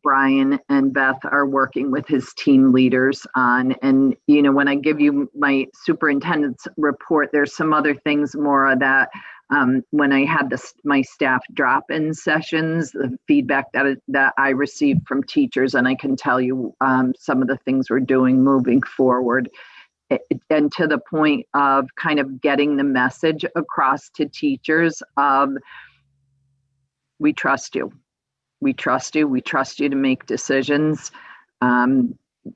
Brian and Beth are working with his team leaders on. And, you know, when I give you my superintendent's report, there's some other things, Maura, that when I had my staff drop-in sessions, the feedback that I received from teachers, and I can tell you some of the things we're doing moving forward. And to the point of kind of getting the message across to teachers of, we trust you. We trust you. We trust you to make decisions.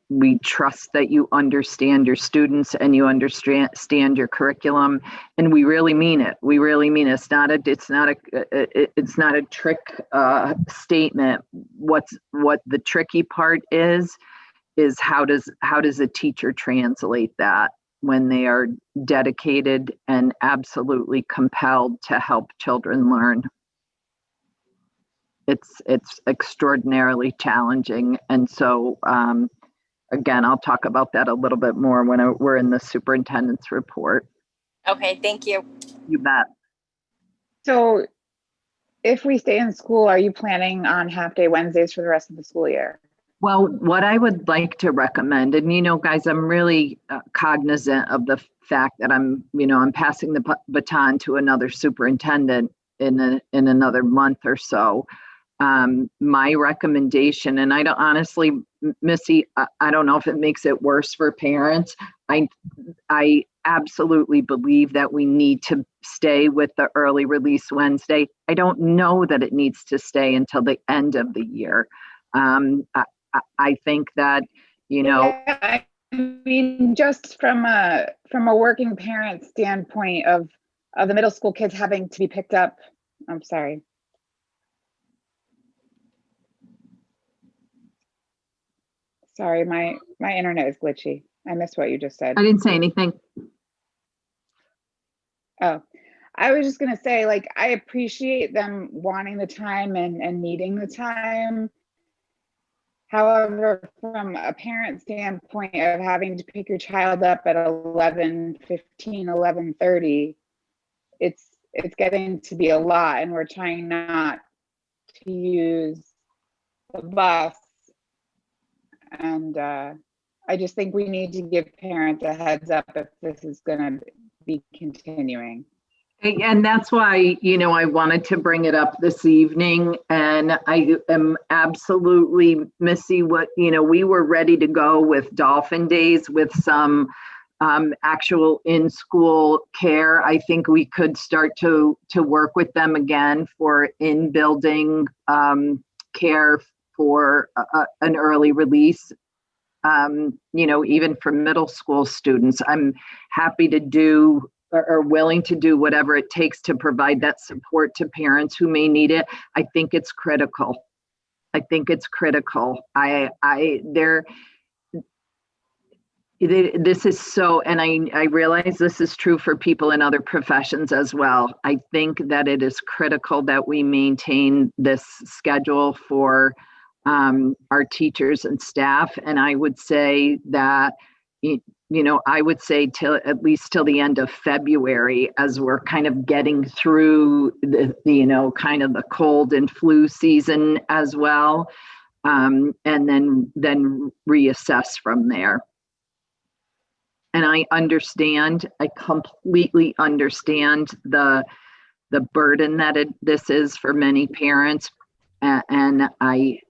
We trust that you understand your students and you understand your curriculum, and we really mean it. We really mean it. It's not a trick statement. What the tricky part is how does a teacher translate that when they are dedicated and absolutely compelled to help children learn? It's extraordinarily challenging. And so, again, I'll talk about that a little bit more when we're in the superintendent's report. Okay, thank you. You bet. So if we stay in school, are you planning on half-day Wednesdays for the rest of the school year? Well, what I would like to recommend, and, you know, guys, I'm really cognizant of the fact that I'm passing the baton to another superintendent in another month or so. My recommendation, and I don't honestly, Missy, I don't know if it makes it worse for parents. I absolutely believe that we need to stay with the early release Wednesday. I don't know that it needs to stay until the end of the year. I think that, you know. Yeah, I mean, just from a working parent standpoint of the middle school kids having to be picked up. I'm sorry. Sorry, my internet is glitchy. I missed what you just said. I didn't say anything. Oh, I was just gonna say, like, I appreciate them wanting the time and needing the time. However, from a parent standpoint of having to pick your child up at 11:15, 11:30, it's getting to be a lot, and we're trying not to use the bus. And I just think we need to give parents a heads up if this is going to be continuing. And that's why, you know, I wanted to bring it up this evening. And I am absolutely, Missy, we were ready to go with Dolphin Days with some actual in-school care. I think we could start to work with them again for in-building care for an early release, even for middle school students. I'm happy to do or willing to do whatever it takes to provide that support to parents who may need it. I think it's critical. This is so, and I realize this is true for people in other professions as well. I think that it is critical that we maintain this schedule for our teachers and staff. And I would say that, I would say at least till the end of February, as we're kind of getting through the kind of the cold and flu season as well. And then reassess from there. And I completely understand the burden that this is for many parents. And I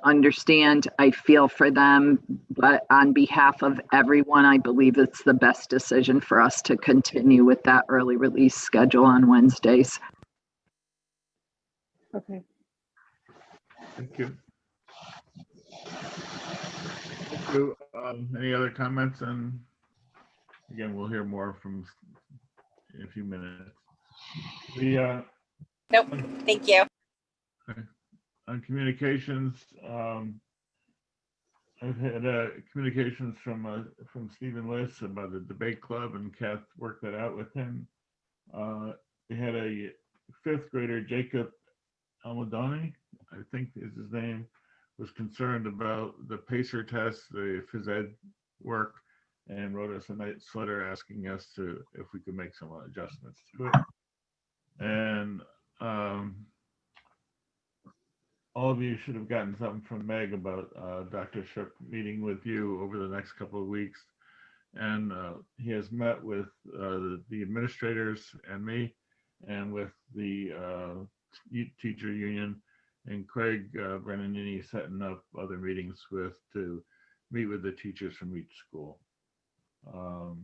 understand, I feel for them, but on behalf of everyone, I believe it's the best decision for us to continue with that early release schedule on Wednesdays. Okay. Thank you. Thank you. Any other comments? And again, we'll hear more from in a few minutes. Nope. Thank you. Okay. On communications, I've had communications from Stephen Liss about the debate club, and Kath worked that out with him. We had a fifth grader, Jacob Almadani, I think is his name, was concerned about the PACER test, the phys ed work, and wrote us a nice letter asking us if we could make some adjustments to it. And all of you should have gotten something from Meg about Dr. Shook meeting with you over the next couple of weeks. And he has met with the administrators and me, and with the teacher union, and Craig Brennanini setting up other meetings to meet with the teachers from each school. So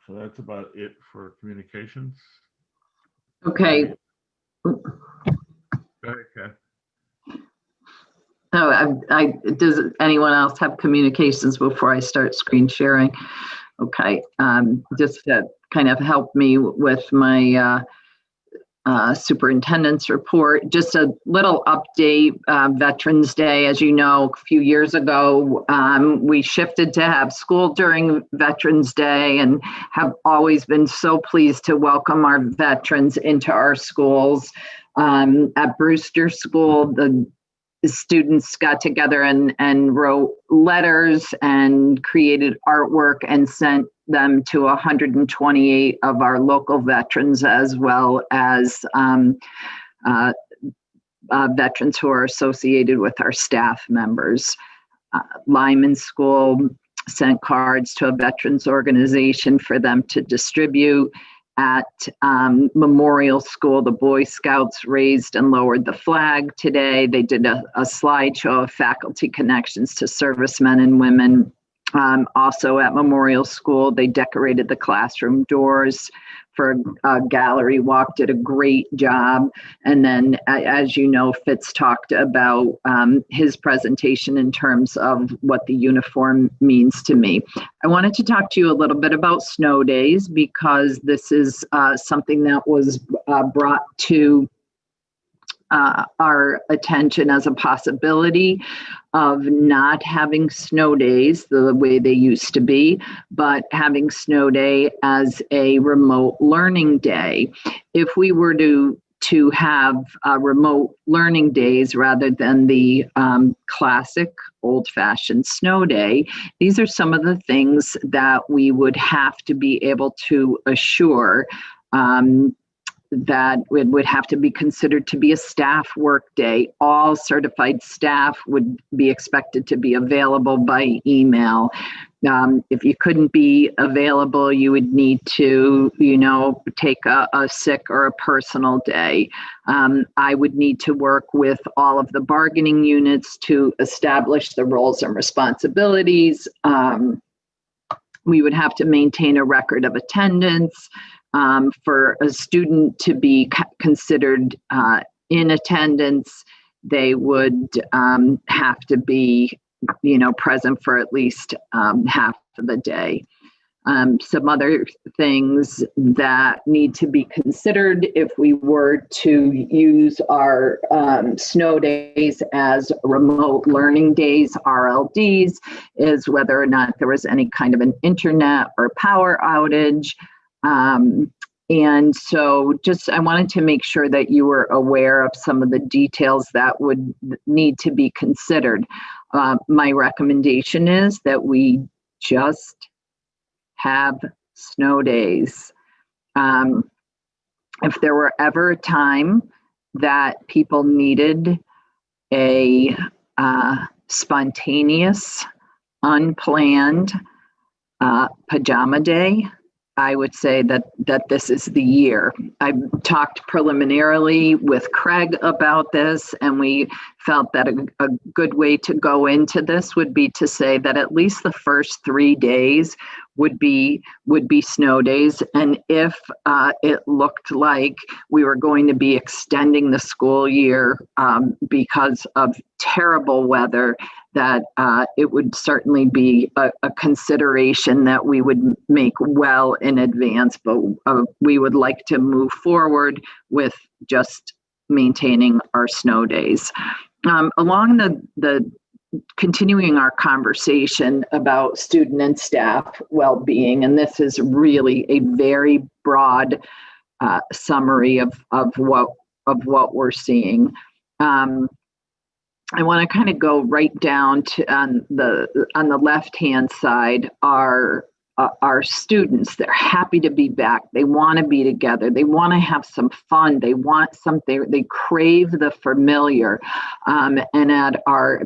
that's about it for communications. Okay. Go ahead, Kat. No, does anyone else have communications before I start screen sharing? Okay, just to kind of help me with my superintendent's report. Just a little update, Veterans Day, as you know, a few years ago, we shifted to have school during Veterans Day and have always been so pleased to welcome our veterans into our schools. At Brewster School, the students got together and wrote letters and created artwork and sent them to 128 of our local veterans, as well as veterans who are associated with our staff members. Lyman School sent cards to a veterans organization for them to distribute. At Memorial School, the Boy Scouts raised and lowered the flag today. They did a slideshow of faculty connections to servicemen and women. Also at Memorial School, they decorated the classroom doors for a gallery walk, did a great job. And then, as you know, Fitz talked about his presentation in terms of what the uniform means to me. I wanted to talk to you a little bit about snow days, because this is something that was brought to our attention as a possibility of not having snow days the way they used to be, but having snow day as a remote learning day. If we were to have remote learning days rather than the classic old-fashioned snow day, these are some of the things that we would have to be able to assure that it would have to be considered to be a staff work day. All certified staff would be expected to be available by email. If you couldn't be available, you would need to, take a sick or a personal day. I would need to work with all of the bargaining units to establish the roles and responsibilities. We would have to maintain a record of attendance. For a student to be considered in attendance, they would have to be, present for at least half of the day. Some other things that need to be considered if we were to use our snow days as remote learning days, RLDs, is whether or not there was any kind of an internet or power outage. And so I wanted to make sure that you were aware of some of the details that would need to be considered. My recommendation is that we just have snow days. If there were ever a time that people needed a spontaneous, unplanned pajama day, I would say that this is the year. I talked preliminarily with Craig about this, and we felt that a good way to go into this would be to say that at least the first 3 days would be snow days. And if it looked like we were going to be extending the school year because of terrible weather, that it would certainly be a consideration that we would make well in advance, but we would like to move forward with just maintaining our snow days. Along the continuing our conversation about student and staff well-being, and this is really a very broad summary of what we're seeing. I want to kind of go right down to on the left-hand side are our students. They're happy to be back. They want to be together. They want to have some fun. They want something. They crave the familiar. And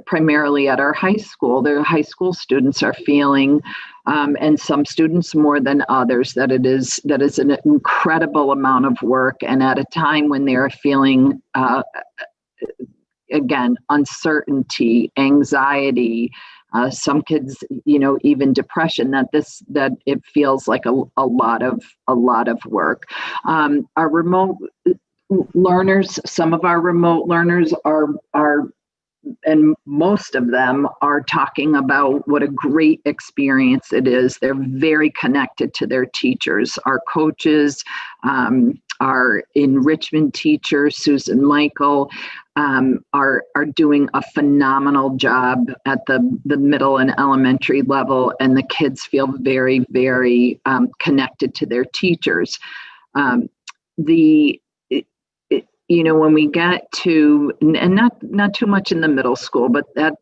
primarily at our high school, the high school students are feeling, and some students more than others, that is an incredible amount of work. And at a time when they're feeling, again, uncertainty, anxiety, some kids, even depression, that it feels like a lot of work. Our remote learners, some of our remote learners are, and most of them are talking about what a great experience it is. They're very connected to their teachers. Our coaches, our enrichment teacher, Susan Michael, are doing a phenomenal job at the middle and elementary level, and the kids feel very, very connected to their teachers. When we get to, and not too much in the middle school, but at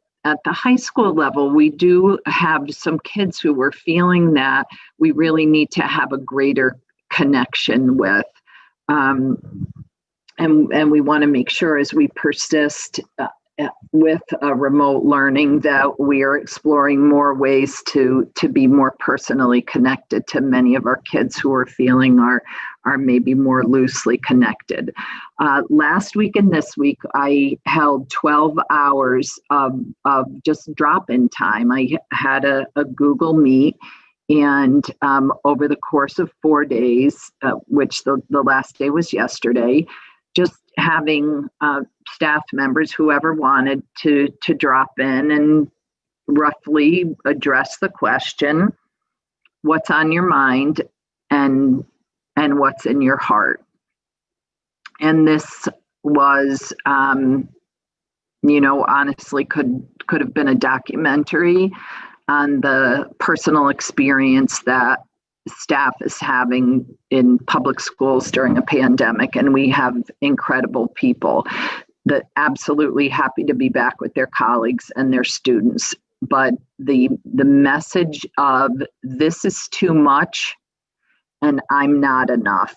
the high school level, we do have some kids who were feeling that we really need to have a greater connection with. And we want to make sure as we persist with remote learning that we are exploring more ways to be more personally connected to many of our kids who are feeling are maybe more loosely connected. Last week and this week, I held 12 hours of just drop-in time. I had a Google Meet, and over the course of 4 days, which the last day was yesterday, just having staff members, whoever wanted to drop in and roughly address the question, what's on your mind and what's in your heart. And this was, honestly could have been a documentary on the personal experience that staff is having in public schools during a pandemic. And we have incredible people that absolutely happy to be back with their colleagues and their students. But the message of this is too much and I'm not enough.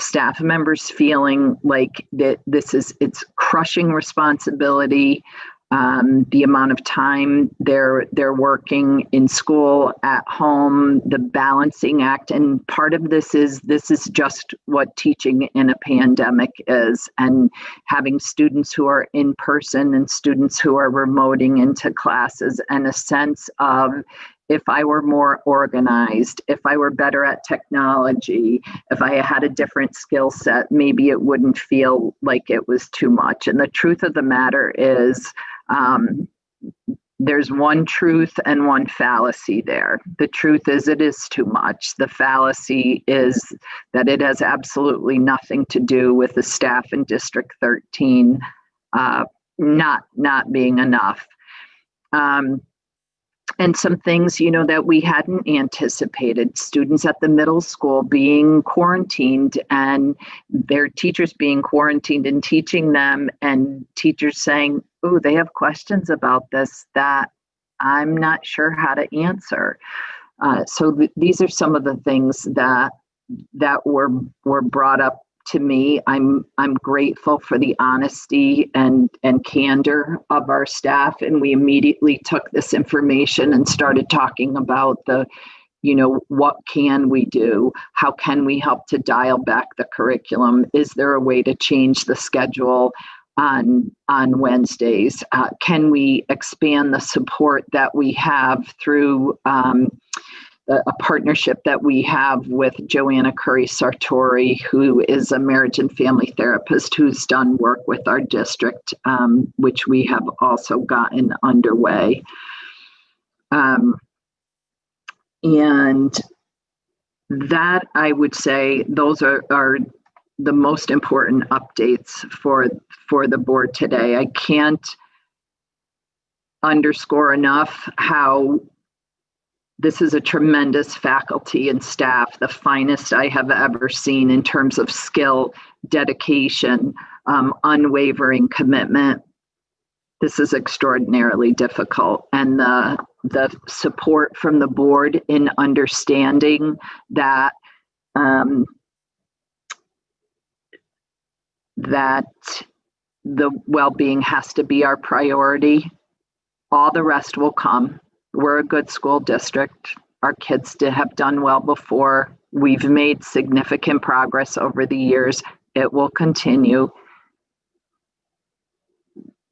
Staff members feeling like that it's crushing responsibility. The amount of time they're working in school, at home, the balancing act. And part of this is just what teaching in a pandemic is, and having students who are in person and students who are remoting into classes, and a sense of, if I were more organized, if I were better at technology, if I had a different skill set, maybe it wouldn't feel like it was too much. And the truth of the matter is, there's one truth and one fallacy there. The truth is it is too much. The fallacy is that it has absolutely nothing to do with the staff in District 13 not being enough. And some things, that we hadn't anticipated. Students at the middle school being quarantined and their teachers being quarantined and teaching them, and teachers saying, oh, they have questions about this that I'm not sure how to answer. So these are some of the things that were brought up to me. I'm grateful for the honesty and candor of our staff, and we immediately took this information and started talking about what can we do? How can we help to dial back the curriculum? Is there a way to change the schedule on Wednesdays? Can we expand the support that we have through a partnership that we have with Joanna Curry Sartori, who is a marriage and family therapist who's done work with our district, which we have also gotten underway. And that, I would say, those are the most important updates for the board today. I can't underscore enough how this is a tremendous faculty and staff, the finest I have ever seen in terms of skill, dedication, unwavering commitment. This is extraordinarily difficult, and the support from the board in understanding that that the well-being has to be our priority. All the rest will come. We're a good school district. Our kids have done well before. We've made significant progress over the years. It will continue.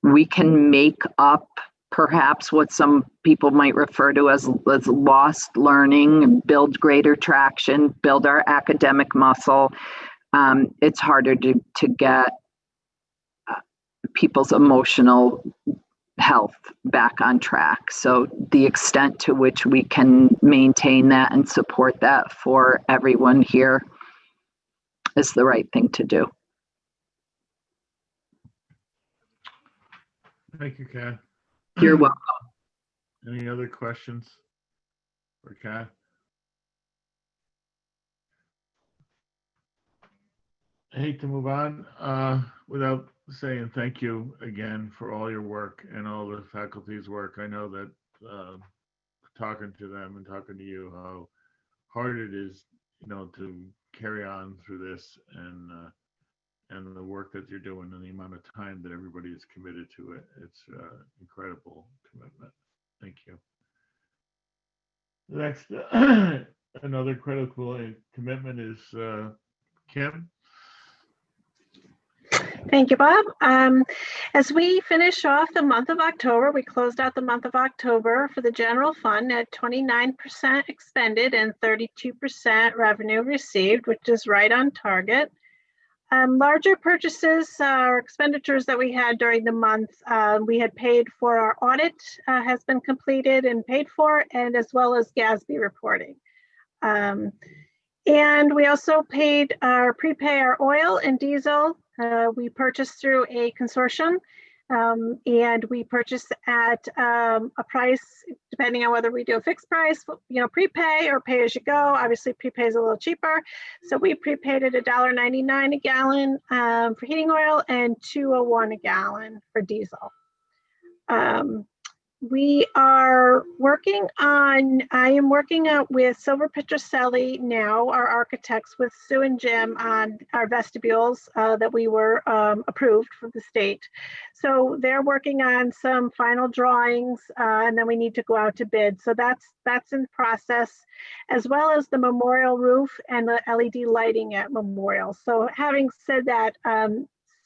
We can make up perhaps what some people might refer to as lost learning, build greater traction, build our academic muscle. It's harder to get people's emotional health back on track. So the extent to which we can maintain that and support that for everyone here is the right thing to do. Thank you, Kat. You're welcome. Any other questions for Kat? I hate to move on without saying thank you again for all your work and all the faculty's work. I know that talking to them and talking to you, how hard it is, to carry on through this and the work that you're doing and the amount of time that everybody is committed to it. It's incredible commitment. Thank you. Next, another critical commitment is Kim. Thank you, Bob. As we finish off the month of October, we closed out the month of October for the general fund at 29% expended and 32% revenue received, which is right on target. Larger purchases or expenditures that we had during the month, we had paid for our audit has been completed and paid for, and as well as GASB reporting. And we also prepay our oil and diesel. We purchased through a consortium, and we purchase at a price, depending on whether we do a fixed price, prepay or pay as you go. Obviously, prepay is a little cheaper. So we prepaid at $1.99 a gallon for heating oil and $2.01 a gallon for diesel. I am working out with Silver Petrocelli now, our architects, with Sue and Jim on our vestibules that we were approved from the state. So they're working on some final drawings and then we need to go out to bid. So that's in process, as well as the memorial roof and the LED lighting at Memorial. So having said that,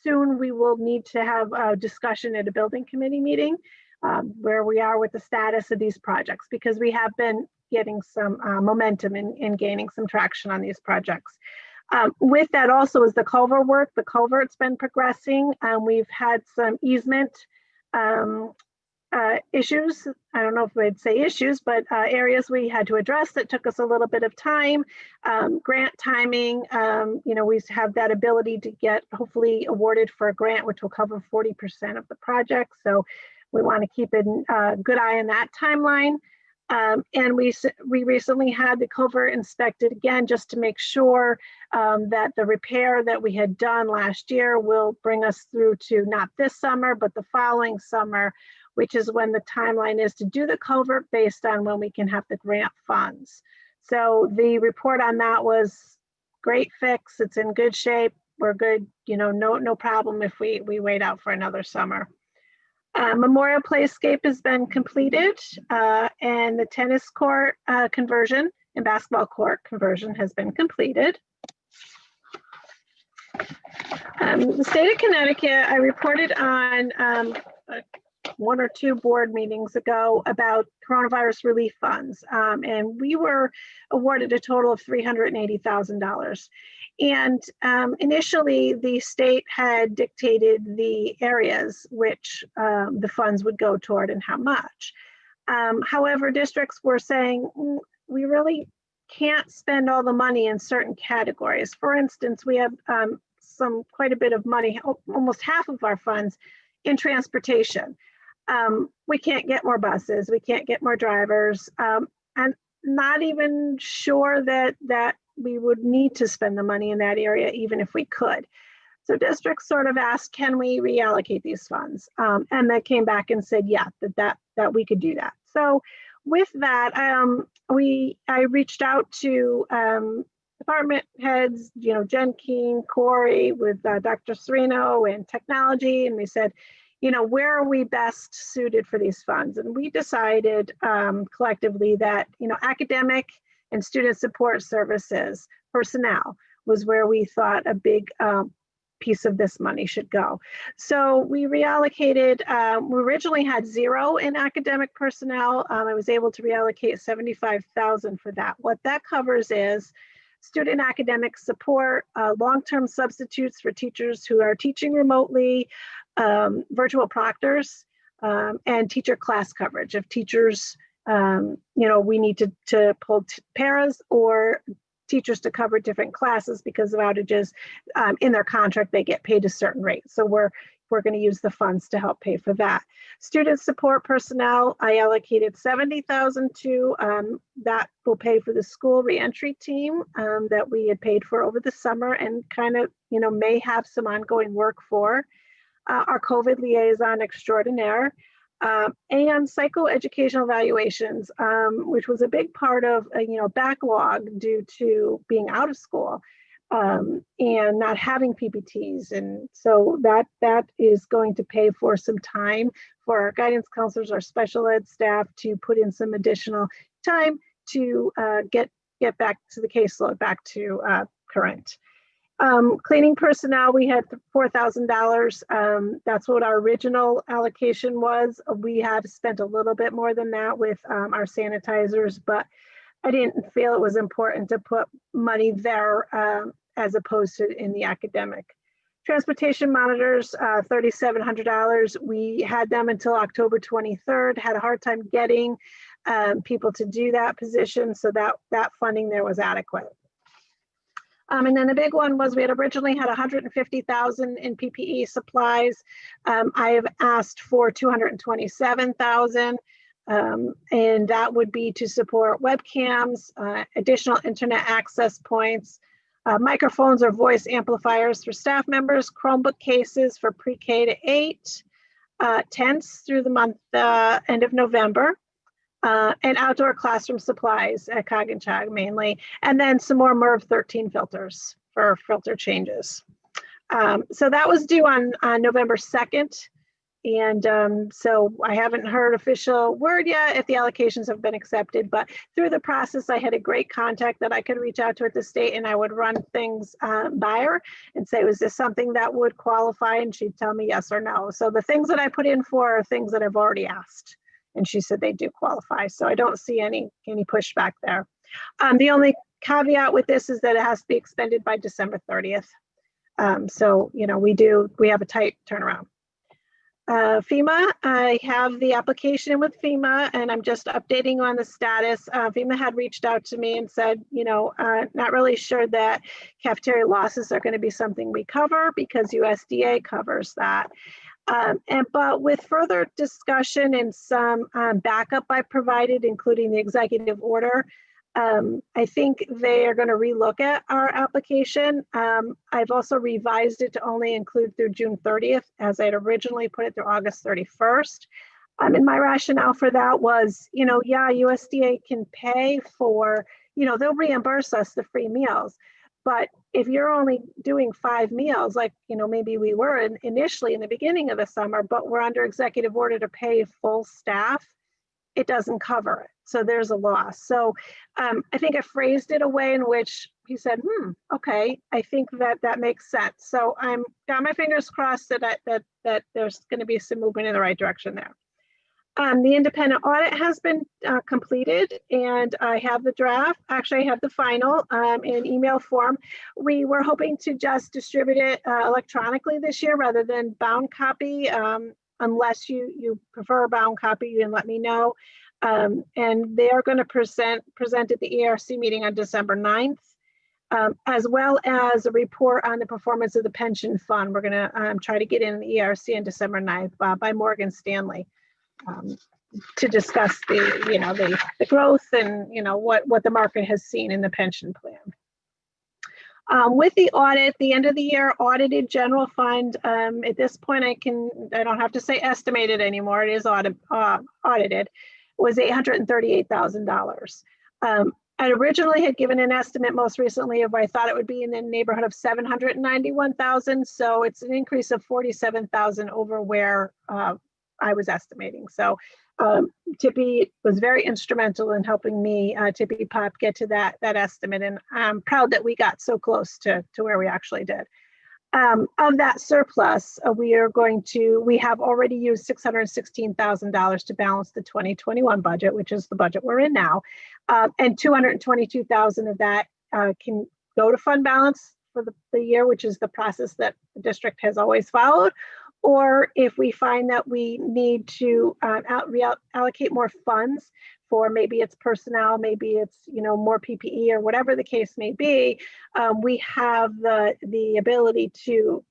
soon we will need to have a discussion at a building committee meeting where we are with the status of these projects, because we have been getting some momentum in gaining some traction on these projects. With that also is the culvert work. The culvert's been progressing. We've had some easement issues. I don't know if we'd say issues, but areas we had to address that took us a little bit of time. Grant timing, we have that ability to get hopefully awarded for a grant, which will cover 40% of the project. So we want to keep a good eye on that timeline. And we recently had the culvert inspected again, just to make sure that the repair that we had done last year will bring us through to not this summer, but the following summer, which is when the timeline is to do the culvert based on when we can have the grant funds. So the report on that was great fix. It's in good shape. We're good, no problem if we wait out for another summer. Memorial Playscape has been completed and the tennis court conversion and basketball court conversion has been completed. The state of Connecticut, I reported on one or two board meetings ago about coronavirus relief funds, and we were awarded a total of $380,000. And initially, the state had dictated the areas which the funds would go toward and how much. However, districts were saying, we really can't spend all the money in certain categories. For instance, we have quite a bit of money, almost half of our funds, in transportation. We can't get more buses, we can't get more drivers, and not even sure that we would need to spend the money in that area, even if we could. So districts sort of asked, can we reallocate these funds? And they came back and said, yeah, that we could do that. So with that, I reached out to department heads, Jen Keene, Corey, with Dr. Serino and technology, and we said, where are we best suited for these funds? And we decided collectively that, academic and student support services personnel was where we thought a big piece of this money should go. So we reallocated, we originally had 0 in academic personnel. I was able to reallocate 75,000 for that. What that covers is student academic support, long-term substitutes for teachers who are teaching remotely, virtual proctors, and teacher class coverage of teachers. We need to pull paras or teachers to cover different classes because of outages. In their contract, they get paid a certain rate. So we're going to use the funds to help pay for that. Student support personnel, I allocated 70,000 to. That will pay for the school reentry team that we had paid for over the summer and kind of, may have some ongoing work for. Our COVID liaison extraordinaire, and psychoeducational evaluations, which was a big part of backlog due to being out of school and not having PPTs. And so that is going to pay for some time for our guidance counselors, our special ed staff to put in some additional time to get back to the caseload, back to current. Cleaning personnel, we had $4,000. That's what our original allocation was. We have spent a little bit more than that with our sanitizers, but I didn't feel it was important to put money there as opposed to in the academic. Transportation monitors, $3,700. We had them until October 23rd, had a hard time getting people to do that position, so that funding there was adequate. And then the big one was we had originally had 150,000 in PPE supplies. I have asked for 227,000, and that would be to support webcams, additional internet access points, microphones or voice amplifiers for staff members, Chromebook cases for pre-K to 8, tents through the month end of November. And outdoor classroom supplies at Coggins mainly, and then some more MERV 13 filters for filter changes. So that was due on November 2nd. And so I haven't heard official word yet if the allocations have been accepted, but through the process, I had a great contact that I could reach out to at the state, and I would run things by her and say, was this something that would qualify? And she'd tell me yes or no. So the things that I put in for are things that I've already asked. And she said they do qualify. So I don't see any pushback there. The only caveat with this is that it has to be expended by December 30th. So, we have a tight turnaround. FEMA, I have the application with FEMA and I'm just updating on the status. FEMA had reached out to me and said, not really sure that cafeteria losses are going to be something we cover because USDA covers that. But with further discussion and some backup I provided, including the executive order, I think they are going to relook at our application. I've also revised it to only include through June 30th, as I had originally put it through August 31st. And my rationale for that was, yeah, USDA can pay for, they'll reimburse us the free meals. But if you're only doing 5 meals, like, maybe we were initially in the beginning of the summer, but we're under executive order to pay full staff, it doesn't cover it. So there's a loss. So I think I phrased it a way in which he said, okay, I think that makes sense. So I'm got my fingers crossed that there's going to be some movement in the right direction there. The independent audit has been completed and I have the draft. Actually, I have the final in email form. We were hoping to just distribute it electronically this year rather than bound copy. Unless you prefer a bound copy, you can let me know. And they are going to present at the ERC meeting on December 9th, as well as a report on the performance of the pension fund. We're going to try to get in the ERC on December 9th by Morgan Stanley. To discuss the growth and what the market has seen in the pension plan. With the audit, the end of the year audited general fund. At this point, I don't have to say estimated anymore. It is audited. was $838,000. I originally had given an estimate most recently of I thought it would be in the neighborhood of 791,000. So it's an increase of 47,000 over where I was estimating. So Tippy was very instrumental in helping me, Tippy Pop, get to that estimate. And I'm proud that we got so close to where we actually did. Of that surplus, we have already used $616,000 to balance the 2021 budget, which is the budget we're in now. And $222,000 of that can go to fund balance for the year, which is the process that the district has always followed. Or if we find that we need to reallocate more funds for maybe it's personnel, maybe it's more PPE or whatever the case may be, we have the ability to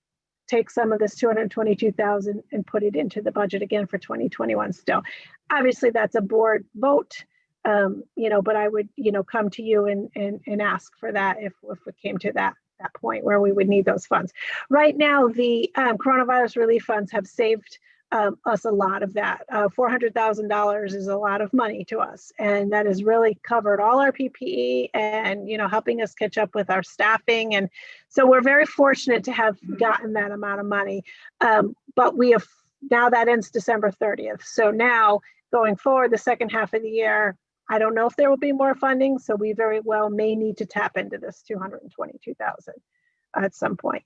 take some of this $222,000 and put it into the budget again for 2021 still. Obviously, that's a board vote, but I would come to you and ask for that if it came to that point where we would need those funds. Right now, the coronavirus relief funds have saved us a lot of that. $400,000 is a lot of money to us, and that has really covered all our PPE and helping us catch up with our staffing. And so we're very fortunate to have gotten that amount of money. But we have now that ends December 30th. So now going forward, the second half of the year, I don't know if there will be more funding, so we very well may need to tap into this $222,000 at some point.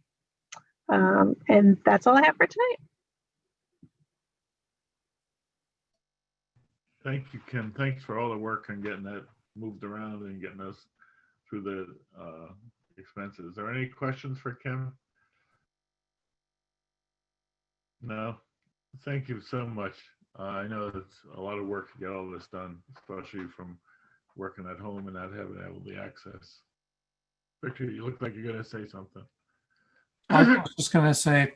And that's all I have for tonight. Thank you, Kim. Thanks for all the work on getting that moved around and getting us through the expenses. Are there any questions for Kim? No? Thank you so much. I know it's a lot of work to get all this done, especially from working at home and not having able to access. Victor, you look like you're going to say something. I was just going to say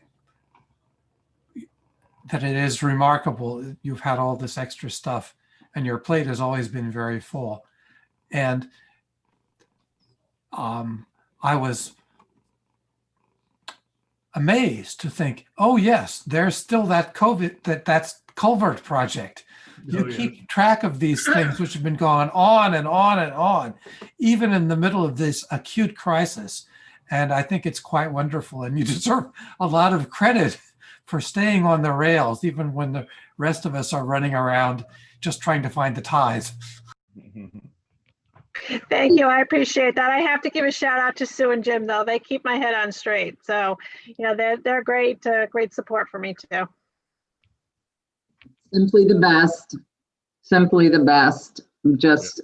that it is remarkable. You've had all this extra stuff and your plate has always been very full. And I was amazed to think, oh yes, there's still that that's culvert project. You keep track of these things which have been going on and on and on, even in the middle of this acute crisis. And I think it's quite wonderful. And you deserve a lot of credit for staying on the rails, even when the rest of us are running around just trying to find the ties. Thank you. I appreciate that. I have to give a shout out to Sue and Jim, though. They keep my head on straight. So, they're great, great support for me too. Simply the best. Simply the best. Just,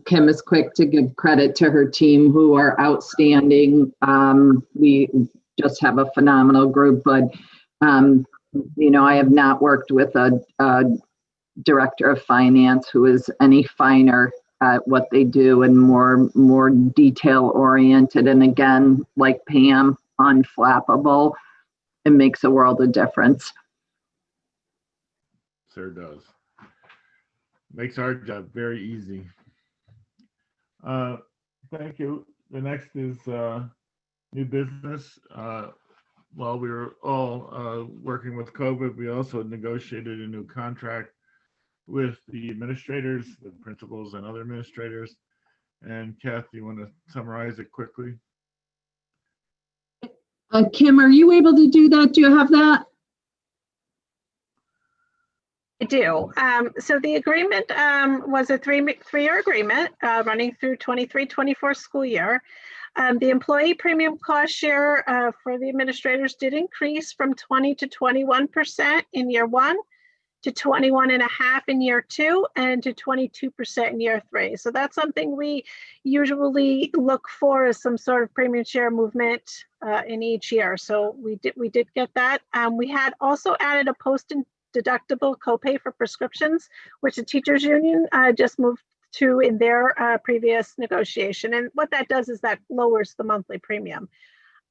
Kim is quick to give credit to her team who are outstanding. We just have a phenomenal group, but, I have not worked with a director of finance who is any finer at what they do and more detail oriented. And again, like Pam, unflappable. It makes a world of difference. Sure does. Makes our job very easy. Thank you. The next is new business. While we were all working with COVID, we also negotiated a new contract with the administrators, the principals and other administrators. And Kath, you want to summarize it quickly? Kim, are you able to do that? Do you have that? I do. So the agreement was a three-year agreement running through 23-24 school year. The employee premium cost share for the administrators did increase from 20 to 21% in year 1 to 21.5% in year 2 and to 22% in year 3. So that's something we usually look for as some sort of premium share movement in each year. So we did get that. We had also added a post-deductible copay for prescriptions, which the teachers union just moved to in their previous negotiation. And what that does is that lowers the monthly premium.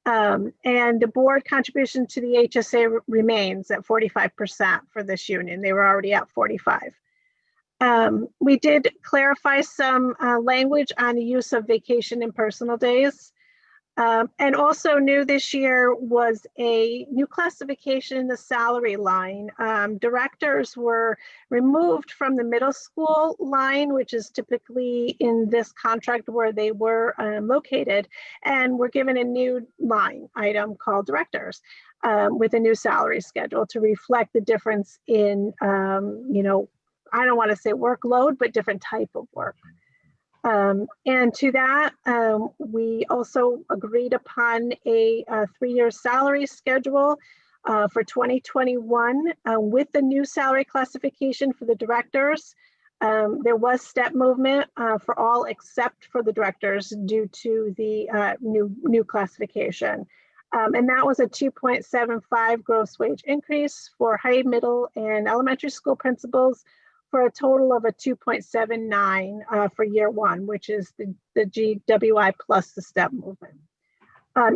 And the board contribution to the HSA remains at 45% for this union. They were already at 45%. We did clarify some language on the use of vacation and personal days. And also new this year was a new classification in the salary line. Directors were removed from the middle school line, which is typically in this contract where they were located, and were given a new line item called directors with a new salary schedule to reflect the difference in, you know, I don't want to say workload, but different type of work. And to that, we also agreed upon a 3-year salary schedule for 2021 with the new salary classification for the directors. There was step movement for all except for the directors due to the new classification. And that was a 2.75 gross wage increase for high, middle, and elementary school principals, for a total of a 2.79 for year one, which is the GWI plus the step movement.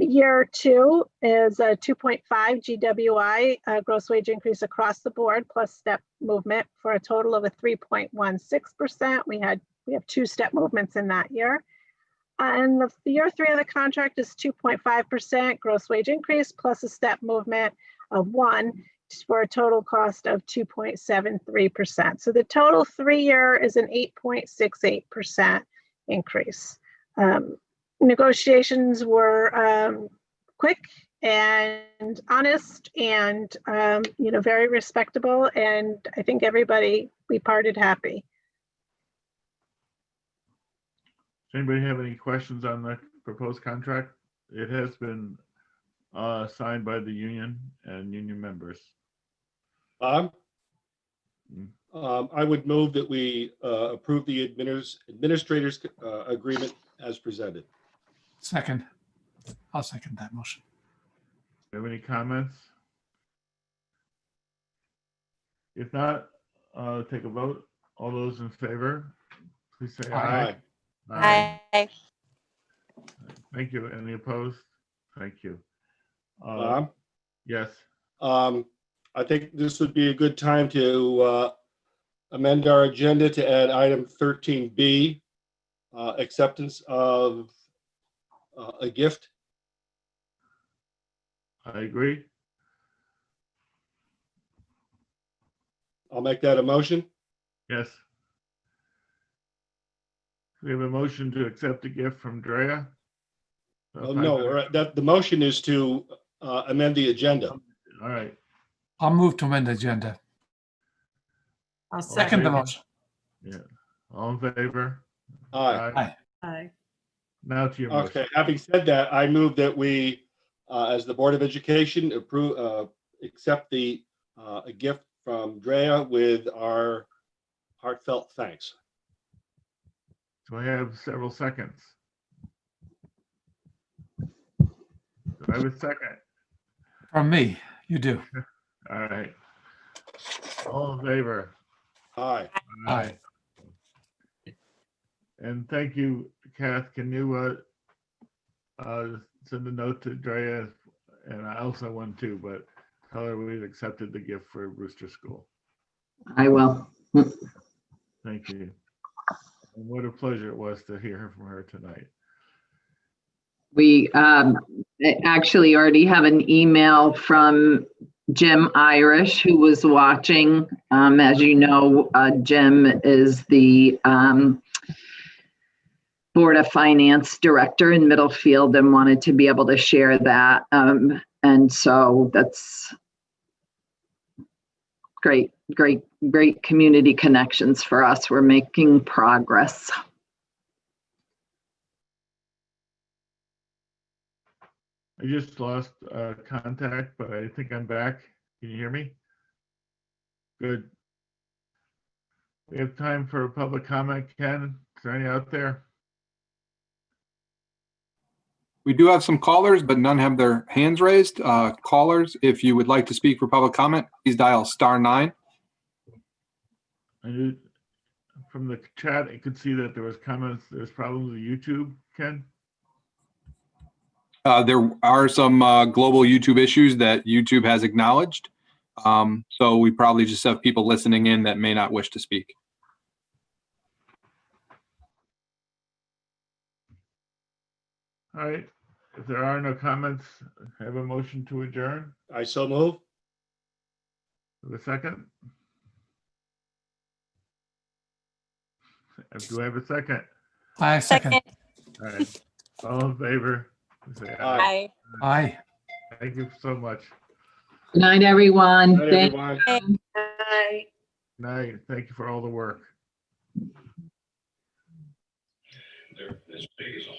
Year two is a 2.5 GWI gross wage increase across the board plus step movement for a total of a 3.16%. We have 2 step movements in that year. And the year 3 of the contract is 2.5% gross wage increase plus a step movement of 1, for a total cost of 2.73%. So the total 3-year is an 8.68% increase. Negotiations were quick and honest and you know, very respectable, and I think we parted happy. Does anybody have any questions on the proposed contract? It has been signed by the union and union members. I would move that we approve the administrator's agreement as presented. Second. I'll second that motion. Do you have any comments? If not, take a vote. All those in favor, please say aye. Aye. Thank you. Any opposed? Thank you. Yes. I think this would be a good time to amend our agenda to add item 13B, acceptance of a gift. I agree. I'll make that a motion. Yes. We have a motion to accept a gift from Drea. Oh, no, the motion is to amend the agenda. All right. I'll move to amend the agenda. I'll Second the motion. Yeah. All in favor? Aye. Aye. Now to your motion. Okay, having said that, I move that we, as the Board of Education, accept the a gift from Drea with our heartfelt thanks. Do I have several seconds? Do I have a second? From me, you do. All right. All in favor? Aye. Aye. And thank you, Kath. Can you send a note to Drea? And I also want to, but tell her we've accepted the gift for Brewster School. I will. Thank you. And what a pleasure it was to hear from her tonight. We actually already have an email from Jim Irish, who was watching. As you know, Jim is the Board of Finance Director in Middlefield and wanted to be able to share that. And so that's great community connections for us. We're making progress. I just lost contact, but I think I'm back. Can you hear me? Good. We have time for a public comment. Ken, is there any out there? We do have some callers, but none have their hands raised. Callers, if you would like to speak for public comment, please dial *9. From the chat, I could see that there was comments. There's problems with YouTube, Ken? There are some global YouTube issues that YouTube has acknowledged. So we probably just have people listening in that may not wish to speak. All right. If there are no comments, have a motion to adjourn. I so move. Have a second? Do I have a second? I second. All right. All in favor? Say Aye. Aye. Thank you so much. Good night, everyone. Night, Thank everyone. you. Bye. Night. Thank you for all the work. They're as big as a